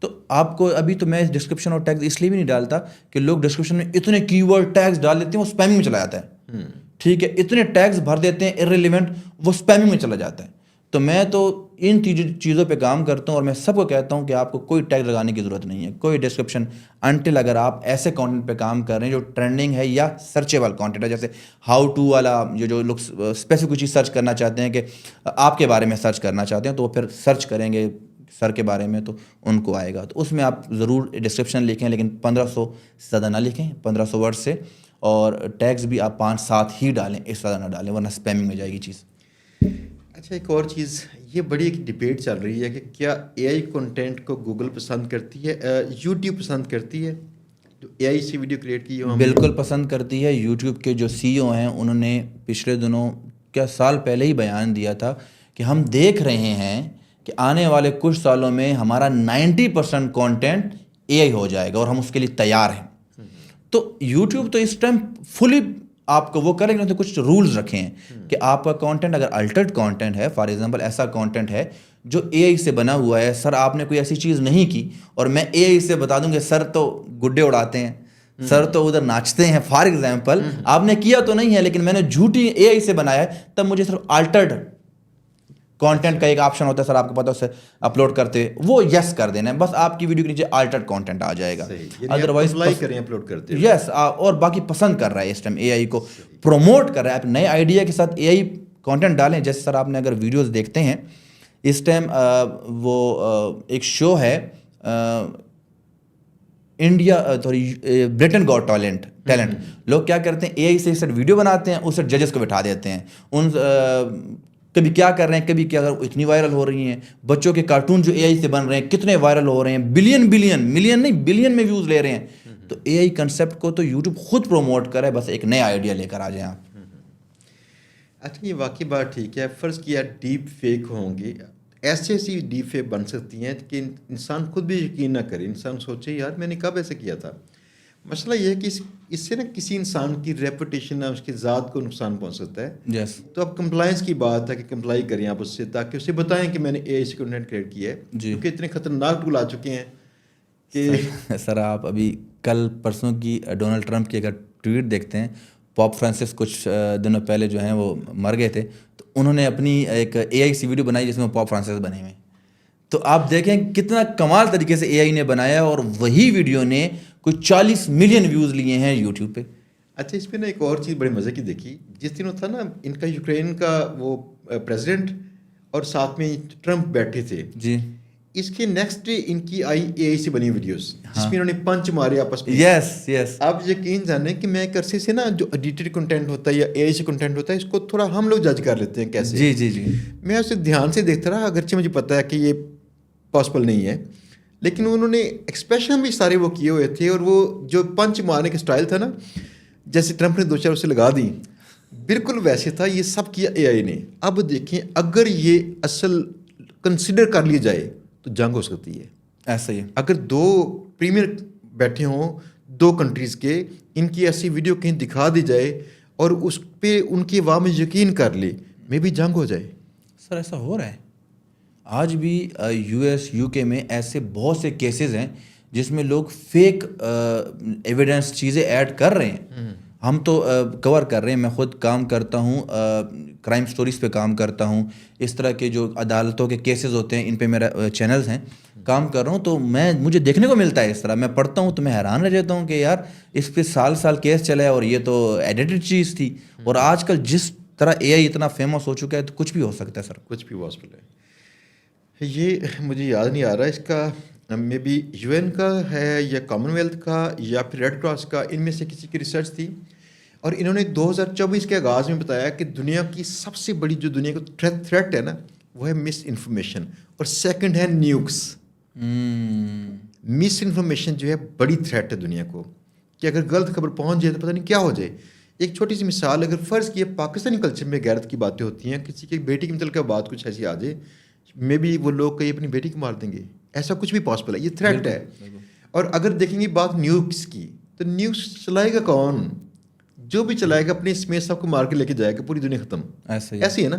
تو آپ کو ابھی تو میں ڈسکرپشن اور ٹیگز اس لیے بھی نہیں ڈالتا کہ لوگ ڈسکرپشن میں اتنے کی ورڈ ٹیگز ڈال دیتے ہیں, وہ اسپیمنگ میں چلا جاتا ہے. ٹھیک ہے, اتنے ٹیگز بھر دیتے ہیں ارریلیونٹ, وہ اسپیمنگ میں چلا جاتا ہے. تو میں تو ان چیزوں پہ کام کرتا ہوں, اور میں سب کو کہتا ہوں کہ آپ کو کوئی ٹیگ لگانے کی ضرورت نہیں ہے, کوئی ڈسکرپشن, انٹل اگر آپ ایسے کانٹینٹ پہ کام کر رہے ہیں جو ٹرینڈنگ ہے یا سرچیبل کانٹینٹ ہے, جیسے ہاؤ ٹو والا, جو لوگ اسپیسیفک کوئی چیز سرچ کرنا چاہتے ہیں, کہ آپ کے بارے میں سرچ کرنا چاہتے ہیں, تو وہ پھر سرچ کریں گے سر کے بارے میں, تو ان کو آئے گا. تو اس میں آپ ضرور ڈسکرپشن لکھیں, لیکن 1500 سے زیادہ نہ لکھیں, 1500 ورڈ سے. اور ٹیگز بھی آپ 5-7 ہی ڈالیں, اس زیادہ نہ ڈالیں, ورنہ اسپیمنگ میں جائے گی چیز.
اچھا, ایک اور چیز, یہ بڑی ایک ڈبیٹ چل رہی ہے کہ کیا AI کنٹینٹ کو گوگل پسند کرتی ہے, YouTube پسند کرتی ہے, جو AI سے ویڈیو کریٹ کی ہو؟
بالکل پسند کرتی ہے. یوٹیوب کے جو CEO ہیں, انہوں نے پچھلے دنوں, کیا سال پہلے ہی بیان دیا تھا کہ ہم دیکھ رہے ہیں کہ آنے والے کچھ سالوں میں ہمارا 90% کانٹینٹ AI ہو جائے گا, اور ہم اس کے لیے تیار ہیں. تو یوٹیوب تو اس ٹائم فلی آپ کو وہ کریں, انہوں نے کچھ رولز رکھے ہیں کہ آپ کا کانٹینٹ اگر الٹرڈ کانٹینٹ ہے, فار ایگزامپل ایسا کانٹینٹ ہے جو AI سے بنا ہوا ہے, سر آپ نے کوئی ایسی چیز نہیں کی, اور میں AI سے بتا دوں کہ سر تو گڈے اڑاتے ہیں, سر تو ادھر ناچتے ہیں, فار ایگزامپل آپ نے کیا تو نہیں ہے, لیکن میں نے جھوٹی AI سے بنایا ہے, تب مجھے صرف الٹرڈ کانٹینٹ کا ایک آپشن ہوتا ہے سر, آپ کو پتا, اسے اپلوڈ کرتے وہ یس کر دینا ہے, بس آپ کی ویڈیو کے نیچے الٹرڈ کانٹینٹ آ جائے گا.
ادروائز اپلوڈ کرتے
یس, اور باقی پسند کر رہا ہے اس ٹائم AI کو, پروموٹ کر رہا ہے. آپ نئے آئیڈیا کے ساتھ AI کانٹینٹ ڈالیں. جیسے سر آپ نے اگر ویڈیوز دیکھتے ہیں اس ٹائم, وہ ایک شو ہے انڈیا, برٹن گاٹ ٹیلنٹ. لوگ کیا کرتے ہیں, AI سے ویڈیو بناتے ہیں, اسے ججز کو بٹھا دیتے ہیں, ان کبھی کیا کر رہے ہیں, کبھی کیا, اگر اتنی وائرل ہو رہی ہیں. بچوں کے کارٹون جو AI سے بن رہے ہیں کتنے وائرل ہو رہے ہیں, ملین نہیں بلین میں ویوز لے رہے ہیں. تو AI کنسیپٹ کو تو یوٹیوب خود پروموٹ کرے, بس ایک نیا آئیڈیا لے کر آ جائیں آپ.
اچھا, یہ واقعی بات ٹھیک ہے. فرض کیا ڈیپ فیک ہوں گے, ایسی ڈیپ فیک بن سکتی ہیں کہ انسان خود بھی یقین نہ کرے, انسان سوچے یار میں نے کب ایسے کیا تھا. مسئلہ یہ ہے کہ اس سے نا کسی انسان کی ریپوٹیشن, اس کی ذات کو نقصان پہنچ سکتا ہے.
یس,
تو اب کمپلائنس کی بات ہے کہ کمپلائی کریں آپ اس سے, تاکہ اسے بتائیں کہ میں نے AI سے کنٹینٹ کریٹ کیا ہے, کیونکہ اتنے خطرناک ٹول آ چکے ہیں کہ
سر آپ ابھی کل پرسوں کی ڈونلڈ ٹرمپ کی اگر ٹویٹ دیکھتے ہیں, پاپ فرانسس کچھ دنوں پہلے جو ہیں وہ مر گئے تھے, تو انہوں نے اپنی ایک AI سی ویڈیو بنائی جس میں پاپ فرانسس بنے ہوئے. تو آپ دیکھیں کتنا کمال طریقے سے AI نے بنایا, اور وہی ویڈیو نے کوئی 40 ملین ویوز لیے ہیں یوٹیوب پہ.
اچھا, اس پہ نا ایک اور چیز بڑے مزے کی دیکھی, جس دن تھا نا ان کا یوکرین کا وہ پریزیڈنٹ اور ساتھ میں ٹرمپ بیٹھے تھے
جی,
اس کے نیکسٹ ڈے ان کی آئی AI سے بنی ویڈیوز جس میں انہوں نے پنچ مارے آپس میں.
یس,
آپ یقین جانیں کہ میں ایک عرصے سے نا جو ایڈیٹڈ کنٹینٹ ہوتا ہے یا AI سے کنٹینٹ ہوتا ہے, اس کو تھوڑا ہم لوگ جج کر لیتے ہیں کیسے.
جی,
میں اسے دھیان سے دیکھتا رہا, اگرچہ مجھے پتا ہے کہ یہ پاسبل نہیں ہے, لیکن انہوں نے ایکسپریشن بھی سارے وہ کیے ہوئے تھے, اور وہ جو پنچ مارنے کا اسٹائل تھا نا, جیسے ٹرمپ نے 2-4 اسے لگا دی, بالکل ویسے تھا، یہ سب کیا اے آئی نے. اب دیکھیں اگر یہ اصل کنسیڈر کر لی جائے تو جنگ ہو سکتی ہے.
ایسا ہی ہے.
اگر 2 پریمیئر بیٹھے ہوں 2 کنٹریز کے، ان کی ایسی ویڈیو کہیں دکھا دی جائے اور اس پہ ان کی عوام یقین کر لے، میں بھی جنگ ہو جائے.
سر ایسا ہو رہا ہے آج بھی یو ایس یو کے میں ایسے بہت سے کیسز ہیں جس میں لوگ فیک ایویڈنس چیزیں ایڈ کر رہے ہیں. ہم تو کور کر رہے ہیں. میں خود کام کرتا ہوں، کرائم سٹوریز پہ کام کرتا ہوں. اس طرح کے جو عدالتوں کے کیسز ہوتے ہیں ان پہ میرا چینلز ہیں، کام کر رہا ہوں. تو مجھے دیکھنے کو ملتا ہے اس طرح. میں پڑھتا ہوں تو میں حیران رہ جاتا ہوں کہ یار اس پہ سال کیس چلا ہے اور یہ تو ایڈیٹڈ چیز تھی. اور آج کل جس طرح اے آئی اتنا فیمس ہو چکا ہے تو کچھ بھی ہو سکتا ہے سر.
کچھ بھی پاسبل ہے. یہ مجھے یاد نہیں آ رہا اس کا، میں بھی یو این کا ہے یا کامن ویلتھ کا یا پھر ریڈ کراس کا، ان میں سے کسی کی ریسرچ تھی. اور انہوں نے 2024 کے آغاز میں بتایا کہ دنیا کی سب سے بڑی جو دنیا کو تھریٹ ہے نا، وہ ہے مس انفارمیشن، اور سیکنڈ ہے نیوکس. مس انفارمیشن جو ہے بڑی تھریٹ ہے دنیا کو، کہ اگر غلط خبر پہنچ جائے تو پتہ نہیں کیا ہو جائے. ایک چھوٹی سی مثال، اگر فرض کیا پاکستانی کلچر میں غیرت کی باتیں ہوتی ہیں، کسی کی بیٹی کی متعلقہ بات کچھ ایسی آ جائے، میں بھی وہ لوگ کہیں اپنی بیٹی کو مار دیں گے. ایسا کچھ بھی پاسبل ہے، یہ تھریٹ ہے. اور اگر دیکھیں گے بات نیوز کی، تو نیوز چلائے گا کون؟ جو بھی چلائے گا اپنے اسمیت صاحب کو مار کے لے کے جائے گا، پوری دنیا ختم. ایسی ہے نا.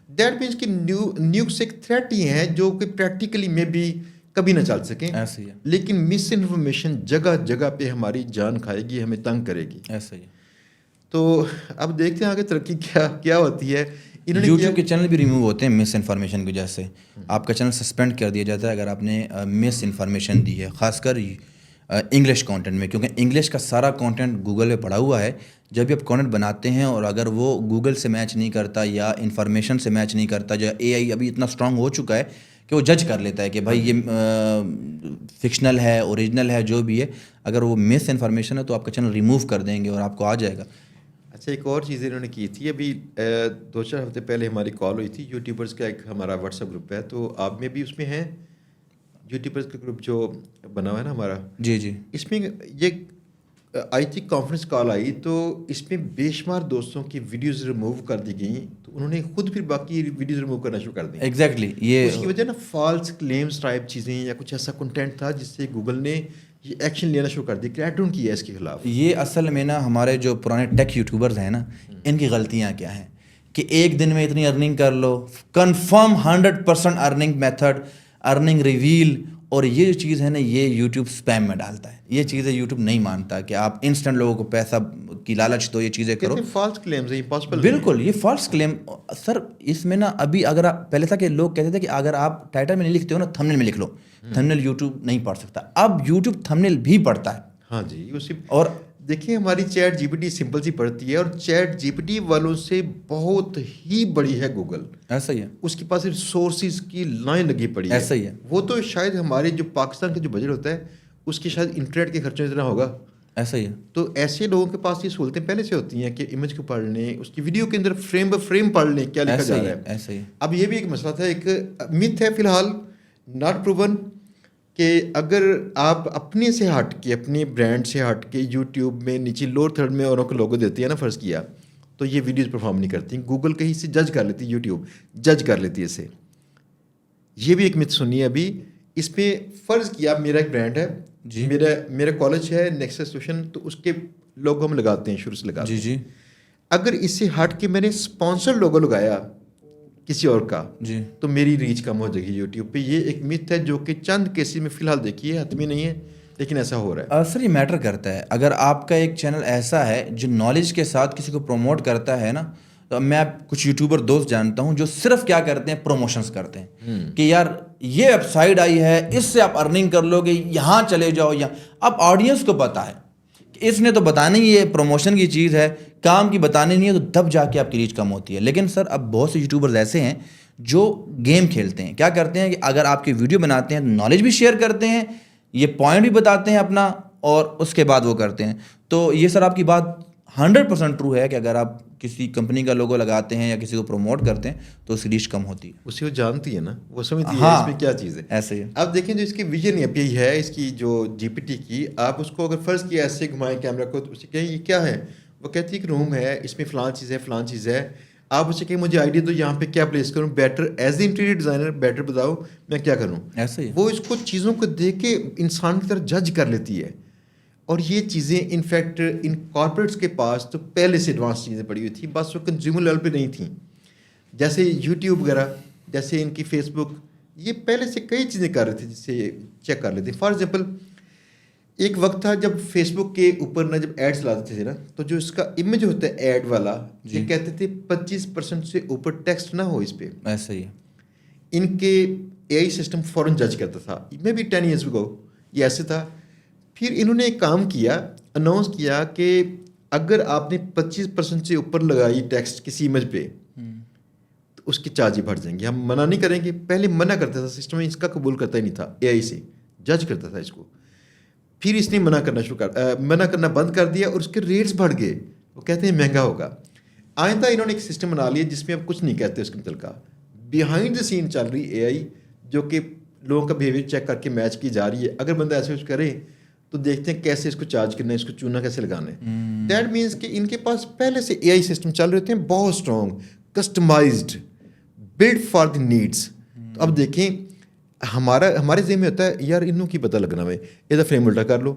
دیٹ مینس کہ نیوز ایک تھریٹ ہی ہے جو کہ پریکٹیکلی میں بھی کبھی نہ چل سکیں.
ایسا ہی ہے.
لیکن مس انفارمیشن جگہ جگہ پہ ہماری جان کھائے گی، ہمیں تنگ کرے گی.
ایسا ہی ہے.
تو اب دیکھتے ہیں آگے ترقی کیا ہوتی ہے.
یوٹیوب کے چینل بھی ریموو ہوتے ہیں مس انفارمیشن کی وجہ سے. آپ کا چینل سسپینڈ کر دیا جاتا ہے اگر آپ نے مس انفارمیشن دی ہے، خاص کر انگلش کانٹینٹ میں، کیونکہ انگلش کا سارا کانٹینٹ گوگل پہ پڑا ہوا ہے. جب بھی آپ کانٹینٹ بناتے ہیں اور اگر وہ گوگل سے میچ نہیں کرتا یا انفارمیشن سے میچ نہیں کرتا، جو اے آئی ابھی اتنا اسٹرانگ ہو چکا ہے کہ وہ جج کر لیتا ہے کہ بھائی یہ فکشنل ہے، اوریجنل ہے، جو بھی ہے. اگر وہ مس انفارمیشن ہے تو آپ کا چینل ریموو کر دیں گے اور آپ کو آ جائے گا.
اچھا، ایک اور چیز انہوں نے کی تھی، ابھی 2-4 ہفتے پہلے ہماری کال ہوئی تھی. یوٹیوبرز کا ایک ہمارا واٹس ایپ گروپ ہے، تو آپ میں بھی اس میں ہیں یوٹیوبرز کا گروپ جو بنا ہوا ہے نا ہمارا.
جی جی.
اس میں یہ آئی تھی کانفرنس کال آئی، تو اس میں بے شمار دوستوں کی ویڈیوز ریموو کر دی گئیں. تو انہوں نے خود پھر باقی ویڈیوز ریموو کرنا شروع کر دی.
ایگزیکٹلی. یہ
اس کی وجہ نا فالس کلیمز ٹائپ چیزیں یا کچھ ایسا کنٹینٹ تھا جس سے گوگل نے یہ ایکشن لینا شروع کر دی، کریک ڈاؤن کیا ہے اس کے خلاف.
یہ اصل میں نا ہمارے جو پرانے ٹیک یوٹیوبرز ہیں نا، ان کی غلطیاں کیا ہیں کہ ایک دن میں اتنی ارننگ کر لو، confirm 100% earning method, earning reveal. اور یہ جو چیز ہے نا، یہ یوٹیوب اسپیم میں ڈالتا ہے. یہ چیزیں یوٹیوب نہیں مانتا کہ آپ انسٹنٹ لوگوں کو پیسہ کی لالچ دو، یہ چیزیں کرو.
فالس کلیمز ہیں، امپاسبل.
بالکل یہ فالس کلیم. سر اس میں نا ابھی اگر آپ پہلے تھا کہ لوگ کہتے تھے کہ اگر آپ ٹائٹل میں نہیں لکھتے ہو نا، تھمبنیل میں لکھ لو. تھمبنیل یوٹیوب نہیں پڑھ سکتا. اب یوٹیوب تھمبنیل بھی پڑھتا ہے.
ہاں جی. اسی
اور
دیکھیں ہماری Chat G P T simple سی پڑھتی ہے، اور چیٹ جی پی ٹی والوں سے بہت ہی بڑی ہے گوگل.
ایسا ہی ہے.
اس کے پاس ریسورسز کی لائن لگی پڑی ہے.
ایسا ہی ہے.
وہ تو شاید ہمارے جو پاکستان کا جو بجٹ ہوتا ہے اس کی شاید انٹرنیٹ کے خرچوں اتنا ہوگا.
ایسا ہی ہے.
تو ایسے لوگوں کے پاس یہ سہولتیں پہلے سے ہوتی ہیں کہ امیج کو پڑھ لیں، اس کی ویڈیو کے اندر فریم بائی فریم پڑھ لیں کیا لکھا جا رہا ہے.
ایسا ہی ہے.
اب یہ بھی ایک مسئلہ تھا، ایک متھ ہے فی الحال ناٹ پروون، کہ اگر آپ اپنے سے ہٹ کے، اپنے برانڈ سے ہٹ کے یوٹیوب میں نیچے لوور تھرڈ میں اوروں کو لوگو دیتی ہے نا، فرض کیا، تو یہ ویڈیوز پرفارم نہیں کرتی. گوگل کہیں سے جج کر لیتی، یوٹیوب جج کر لیتی ہے اسے. یہ بھی ایک مت سنی ہے ابھی. اس پہ فرض کیا میرا ایک برانڈ ہے
جی،
میرا کالج ہے نیکسس ٹیوشن، تو اس کے لوگو ہم لگاتے ہیں، شروع سے لگاتے ہیں.
جی جی.
اگر اس سے ہٹ کے میں نے اسپانسر لوگو لگایا کسی اور کا،
جی،
تو میری ریچ کم ہو جائے گی یوٹیوب پہ. یہ ایک مت ہے جو کہ چند کیسز میں فی الحال دیکھی ہے، حتمی نہیں ہے لیکن ایسا ہو رہا ہے.
سر یہ میٹر کرتا ہے. اگر آپ کا ایک چینل ایسا ہے جو نالج کے ساتھ کسی کو پروموٹ کرتا ہے نا، تو میں کچھ یوٹیوبر دوست جانتا ہوں جو صرف کیا کرتے ہیں، پروموشنز کرتے ہیں کہ یار یہ ویب سائٹ آئی ہے، اس سے آپ ارننگ کر لو گے، یہاں چلے جاؤ. یہاں اب آڈینس کو پتہ ہے کہ اس نے تو بتانا ہی، یہ پروموشن کی چیز ہے، کام کی بتانے نہیں ہے، تو تب جا کے آپ کی ریچ کم ہوتی ہے. لیکن سر اب بہت سے یوٹیوبرز ایسے ہیں جو گیم کھیلتے ہیں. کیا کرتے ہیں کہ اگر آپ کی ویڈیو بناتے ہیں تو نالج بھی شیئر کرتے ہیں، یہ پوائنٹ بھی بتاتے ہیں اپنا، اور اس کے بعد وہ کرتے ہیں. تو یہ سر آپ کی بات 100% ٹرو ہے کہ اگر آپ کسی کمپنی کا لوگو لگاتے ہیں یا کسی کو پروموٹ کرتے ہیں تو اس کی ریچ کم ہوتی ہے.
اسے وہ جانتی ہے نا، وہ سمجھتی ہے
ہاں،
اس میں کیا چیز ہے.
ایسے ہی.
اب دیکھیں جو اس کی ویژن یہی ہے، اس کی جو جی پی ٹی کی، آپ اس کو اگر فرض کیا ایسے گھمائیں کیمرہ کو، تو اسے کہیں یہ کیا ہے، وہ کہتی ہے کہ روم ہے, اس میں فلاں چیز ہے, فلاں چیز ہے, آپ اسے کہیں مجھے آئیڈیا دو یہاں پہ کیا پلیس کروں, better as a interior designer better بتاؤ میں کیا کروں.
ایسا ہی
وہ اس کو چیزوں کو دیکھ کے انسان کی طرح جج کر لیتی ہے. اور یہ چیزیں انفیکٹ ان کارپوریٹس کے پاس تو پہلے سے ایڈوانس چیزیں پڑی ہوئی تھیں, بس وہ کنزیومر لیول پہ نہیں تھیں. جیسے یوٹیوب وغیرہ, جیسے ان کی فیس بک, یہ پہلے سے کئی چیزیں کر رہے تھے جسے چیک کر لیتے. فار ایگزامپل ایک وقت تھا جب فیس بک کے اوپر نا جب ایڈس لاتے تھے نا, تو جو اس کا امیج ہوتا ہے ایڈ والا, یہ کہتے تھے 25% سے اوپر ٹیکسٹ نہ ہو اس پہ.
ایسا ہی
ان کے اے آئی سسٹم فوراً جج کرتا تھا. میں بھی 10 ایئرس اگو یہ ایسے تھا. پھر انہوں نے ایک کام کیا, اناؤنس کیا کہ اگر آپ نے 25% سے اوپر لگائی ٹیکسٹ کسی امیج پہ تو اس کی چارجیں بڑھ جائیں گے. ہم منع نہیں کریں گے. پہلے منع کرتا تھا سسٹم, اس کا قبول کرتا ہی نہیں تھا, اے آئی سے جج کرتا تھا اس کو. پھر اس نے منع کرنا بند کر دیا اور اس کے ریٹس بڑھ گئے. وہ کہتے ہیں مہنگا ہوگا. آئندہ انہوں نے ایک سسٹم بنا لیا جس میں اب کچھ نہیں کہتے اس کے متعلقہ. بیہائنڈ دا سین چل رہی اے آئی جو کہ لوگوں کا بیہیویئر چیک کر کے میچ کی جا رہی ہے. اگر بندہ ایسے کچھ کرے تو دیکھتے ہیں کیسے اس کو چارج کرنا ہے, اس کو چونا کیسے لگانا ہے. دیٹ مینس کہ ان کے پاس پہلے سے اے آئی سسٹم چل رہے ہوتے ہیں بہت strong, customised, build for the needs. تو اب دیکھیں ہمارے ذہن میں ہوتا ہے یار انہوں کی پتہ لگنا ہے, یہ فریم الٹا کر لو.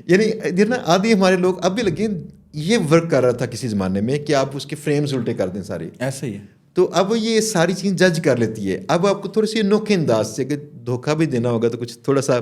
یعنی ادھر نا آدھی ہمارے لوگ اب بھی لگے یہ ورک کر رہا تھا کسی زمانے میں کہ آپ اس کے فریمز الٹے کر دیں سارے.
ایسا ہی ہے.
تو اب یہ ساری چیز جج کر لیتی ہے. اب آپ کو تھوڑی سی انوکھے انداز سے اگر دھوکہ بھی دینا ہوگا تو کچھ تھوڑا سا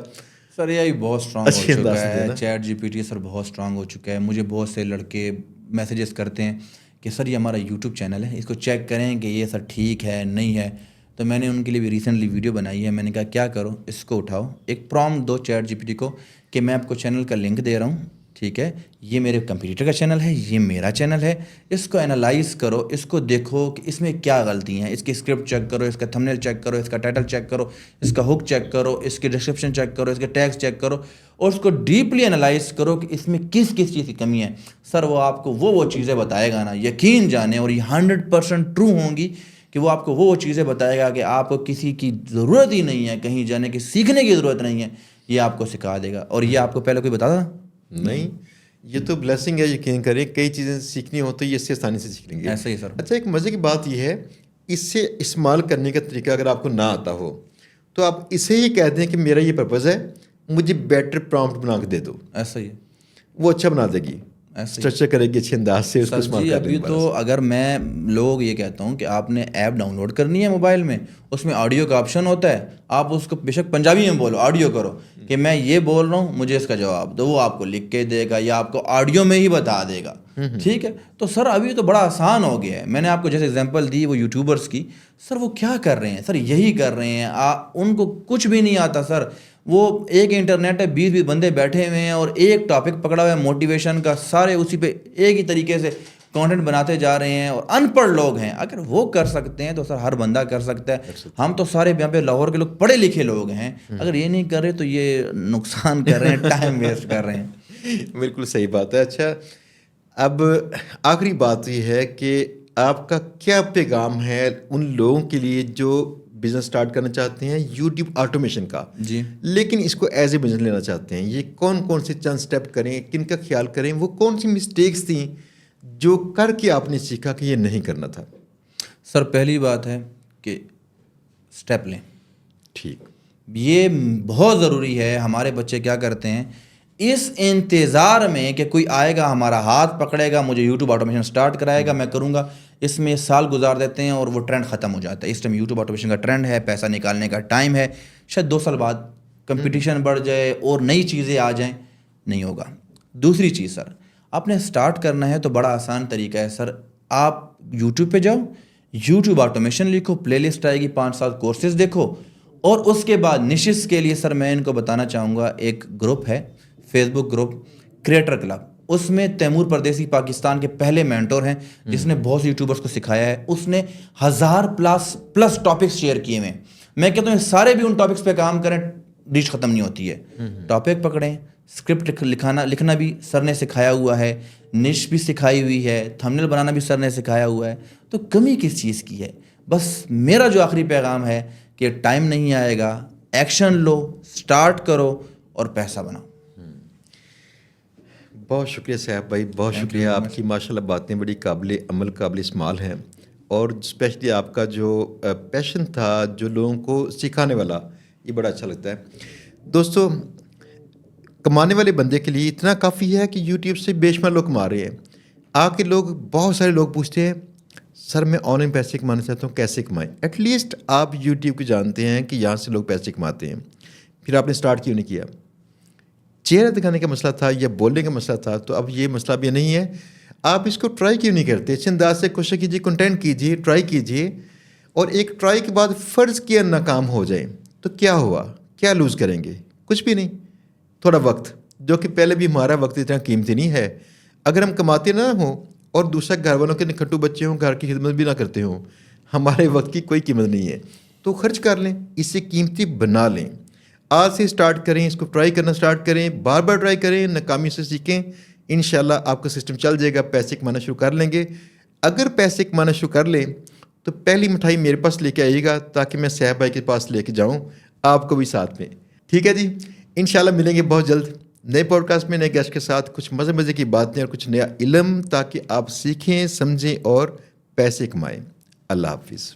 سر یہ بہت اسٹرانگ ہو چکا ہے. Chat G P T sir بہت اسٹرانگ ہو چکا ہے. مجھے بہت سے لڑکے میسیجز کرتے ہیں کہ سر یہ ہمارا یوٹیوب چینل ہے, اس کو چیک کریں کہ یہ سر ٹھیک ہے نہیں ہے. تو میں نے ان کے لیے بھی ریسنٹلی ویڈیو بنائی ہے. میں نے کہا کیا کرو, اس کو اٹھاؤ, ایک پرومپٹ دو چیٹ جی پی ٹی کو کہ میں آپ کو چینل کا لنک دے رہا ہوں, ٹھیک ہے, یہ میرے کمپیٹیٹر کا چینل ہے, یہ میرا چینل ہے, اس کو انالائز کرو, اس کو دیکھو کہ اس میں کیا غلطی ہیں, اس کی اسکرپٹ چیک کرو, اس کا تھمبنیل چیک کرو, اس کا ٹائٹل چیک کرو, اس کا ہک چیک کرو, اس کی ڈسکرپشن چیک کرو, اس کے ٹیگس چیک کرو, اور اس کو ڈیپلی انالائز کرو کہ اس میں کس کس چیز کی کمی ہے. سر وہ آپ کو وہ چیزیں بتائے گا نا, یقین جانیں, اور یہ 100% ٹرو ہوں گی کہ وہ آپ کو وہ چیزیں بتائے گا کہ آپ کو کسی کی ضرورت ہی نہیں ہے, کہیں جانے کی سیکھنے کی ضرورت نہیں ہے, یہ آپ کو سکھا دے گا. اور یہ آپ کو پہلے کوئی بتا تھا
نہیں, یہ تو بلیسنگ ہے. یقین کریں کئی چیزیں سیکھنی ہو تو یہ اس سے آسانی سے سیکھ لیں گے.
ایسا ہی سر.
اچھا ایک مزے کی بات یہ ہے, اس سے استعمال کرنے کا طریقہ اگر آپ کو نہ آتا ہو تو آپ اسے ہی کہہ دیں کہ میرا یہ پرپز ہے, مجھے بیٹر پرومپٹ بنا کے دے دو.
ایسا ہی ہے.
وہ اچھا بنا دے گی, اسٹرکچر کرے گی اچھے انداز سے, اس کو استعمال کر
ابھی تو اگر میں لوگ یہ کہتا ہوں کہ آپ نے ایپ ڈاؤن لوڈ کرنی ہے موبائل میں, اس میں آڈیو کا آپشن ہوتا ہے, آپ اس کو بے شک پنجابی میں بولو, آڈیو کرو کہ میں یہ بول رہا ہوں, مجھے اس کا جواب دو, وہ آپ کو لکھ کے دے گا یا آپ کو آڈیو میں ہی بتا دے گا. ٹھیک ہے. تو سر ابھی تو بڑا آسان ہو گیا ہے. میں نے آپ کو جیسے اگزامپل دی وہ یوٹیوبرس کی, سر وہ کیا کر رہے ہیں, سر یہی کر رہے ہیں, ان کو کچھ بھی نہیں آتا سر. وہ ایک انٹرنیٹ ہے, 20 بندے بیٹھے ہوئے ہیں اور ایک ٹاپک پکڑا ہوا ہے موٹیویشن کا, سارے اسی پہ ایک ہی طریقے سے کانٹینٹ بناتے جا رہے ہیں, اور ان پڑھ لوگ ہیں. اگر وہ کر سکتے ہیں تو سر ہر بندہ کر سکتا ہے. ہم تو سارے یہاں پہ لاہور کے لوگ پڑھے لکھے لوگ ہیں, اگر یہ نہیں کر رہے تو یہ نقصان کر رہے ہیں, ٹائم ویسٹ کر رہے ہیں.
بالکل صحیح بات ہے. اچھا اب آخری بات یہ ہے کہ آپ کا کیا پیغام ہے ان لوگوں کے لیے جو بزنس اسٹارٹ کرنا چاہتے ہیں یوٹیوب آٹومیشن کا,
جی,
لیکن اس کو ایز اے بزنس لینا چاہتے ہیں؟ یہ کون کون سے چند اسٹیپ کریں, کن کا خیال کریں, وہ کون سی مسٹیکس تھیں جو کر کے آپ نے سیکھا کہ یہ نہیں کرنا تھا؟
سر پہلی بات ہے کہ اسٹیپ لیں.
ٹھیک,
یہ بہت ضروری ہے. ہمارے بچے کیا کرتے ہیں, اس انتظار میں کہ کوئی آئے گا ہمارا ہاتھ پکڑے گا, مجھے یوٹیوب آٹومیشن سٹارٹ کرائے گا, میں کروں گا, اس میں سال گزار دیتے ہیں اور وہ ٹرینڈ ختم ہو جاتا ہے. اس ٹائم یوٹیوب آٹومیشن کا ٹرینڈ ہے, پیسہ نکالنے کا ٹائم ہے, شاید 2 سال بعد کمپٹیشن بڑھ جائے اور نئی چیزیں آ جائیں, نہیں ہوگا. دوسری چیز سر, آپ نے سٹارٹ کرنا ہے تو بڑا آسان طریقہ ہے سر. آپ یوٹیوب پہ جاؤ, یوٹیوب آٹومیشن لکھو, پلے لسٹ آئے گی, 5-7 کورسز دیکھو, اور اس کے بعد نشز کے لیے سر میں ان کو بتانا چاہوں گا, ایک گروپ ہے فیس بک گروپ کریٹر کلب. اس میں تیمور پردیسی پاکستان کے پہلے مینٹور ہیں جس نے بہت سے یوٹیوبرس کو سکھایا ہے. اس نے 1000+ ٹاپکس شیئر کیے ہوئے. میں کہتا ہوں سارے بھی ان ٹاپکس پہ کام کریں, ڈیش ختم نہیں ہوتی ہے. ٹاپک پکڑیں, اسکرپٹ لکھنا بھی سر نے سکھایا ہوا ہے, نش بھی سکھائی ہوئی ہے, تھمبنیل بنانا بھی سر نے سکھایا ہوا ہے. تو کمی کس چیز کی ہے؟ بس میرا جو آخری پیغام ہے کہ ٹائم نہیں آئے گا, ایکشن لو, سٹارٹ کرو اور پیسہ بناؤ.
بہت شکریہ صاحب بھائی، بہت
Thank you
شکریہ.
very
آپ
much.
کی ماشاءاللہ باتیں بڑی قابل عمل قابل استعمال ہیں، اور اسپیشلی آپ کا جو پیشن تھا جو لوگوں کو سکھانے والا، یہ بڑا اچھا لگتا ہے. دوستو، کمانے والے بندے کے لیے اتنا کافی ہے کہ یوٹیوب سے بے شمار لوگ کما رہے ہیں. آ کے لوگ، بہت سارے لوگ پوچھتے ہیں سر میں آن لائن پیسے کمانا چاہتا ہوں، کیسے کمائیں؟ ایٹ لیسٹ آپ یوٹیوب کو جانتے ہیں کہ یہاں سے لوگ پیسے کماتے ہیں. پھر آپ نے اسٹارٹ کیوں نہیں کیا؟ چہرہ دکھانے کا مسئلہ تھا یا بولنے کا مسئلہ تھا، تو اب یہ مسئلہ بھی نہیں ہے. آپ اس کو ٹرائی کیوں نہیں کرتے؟ اچھے انداز سے کوشش کیجیے، کنٹینٹ کیجیے، ٹرائی کیجیے، اور ایک ٹرائی کے بعد فرض کیا ناکام ہو جائے تو کیا ہوا؟ کیا لوز کریں گے؟ کچھ بھی نہیں. تھوڑا وقت، جو کہ پہلے بھی ہمارا وقت اتنا قیمتی نہیں ہے. اگر ہم کماتے نہ ہوں اور دوسرا گھر والوں کے نکھٹو بچے ہوں، گھر کی خدمت بھی نہ کرتے ہوں، ہمارے وقت کی کوئی قیمت نہیں ہے. تو خرچ کر لیں، اسے قیمتی بنا لیں. آج سے اسٹارٹ کریں، اس کو ٹرائی کرنا اسٹارٹ کریں، بار بار ٹرائی کریں، ناکامی سے سیکھیں. انشاءاللہ آپ کا سسٹم چل جائے گا، پیسے کمانا شروع کر لیں گے. اگر پیسے کمانا شروع کر لیں تو پہلی مٹھائی میرے پاس لے کے آئیے گا، تاکہ میں صاحب بھائی کے پاس لے کے جاؤں، آپ کو بھی ساتھ میں. ٹھیک ہے جی، انشاءاللہ ملیں گے بہت جلد نئے پوڈ کاسٹ میں، نئے گیسٹ کے ساتھ، کچھ مزے مزے کی باتیں اور کچھ نیا علم، تاکہ آپ سیکھیں، سمجھیں اور پیسے کمائیں. اللہ حافظ.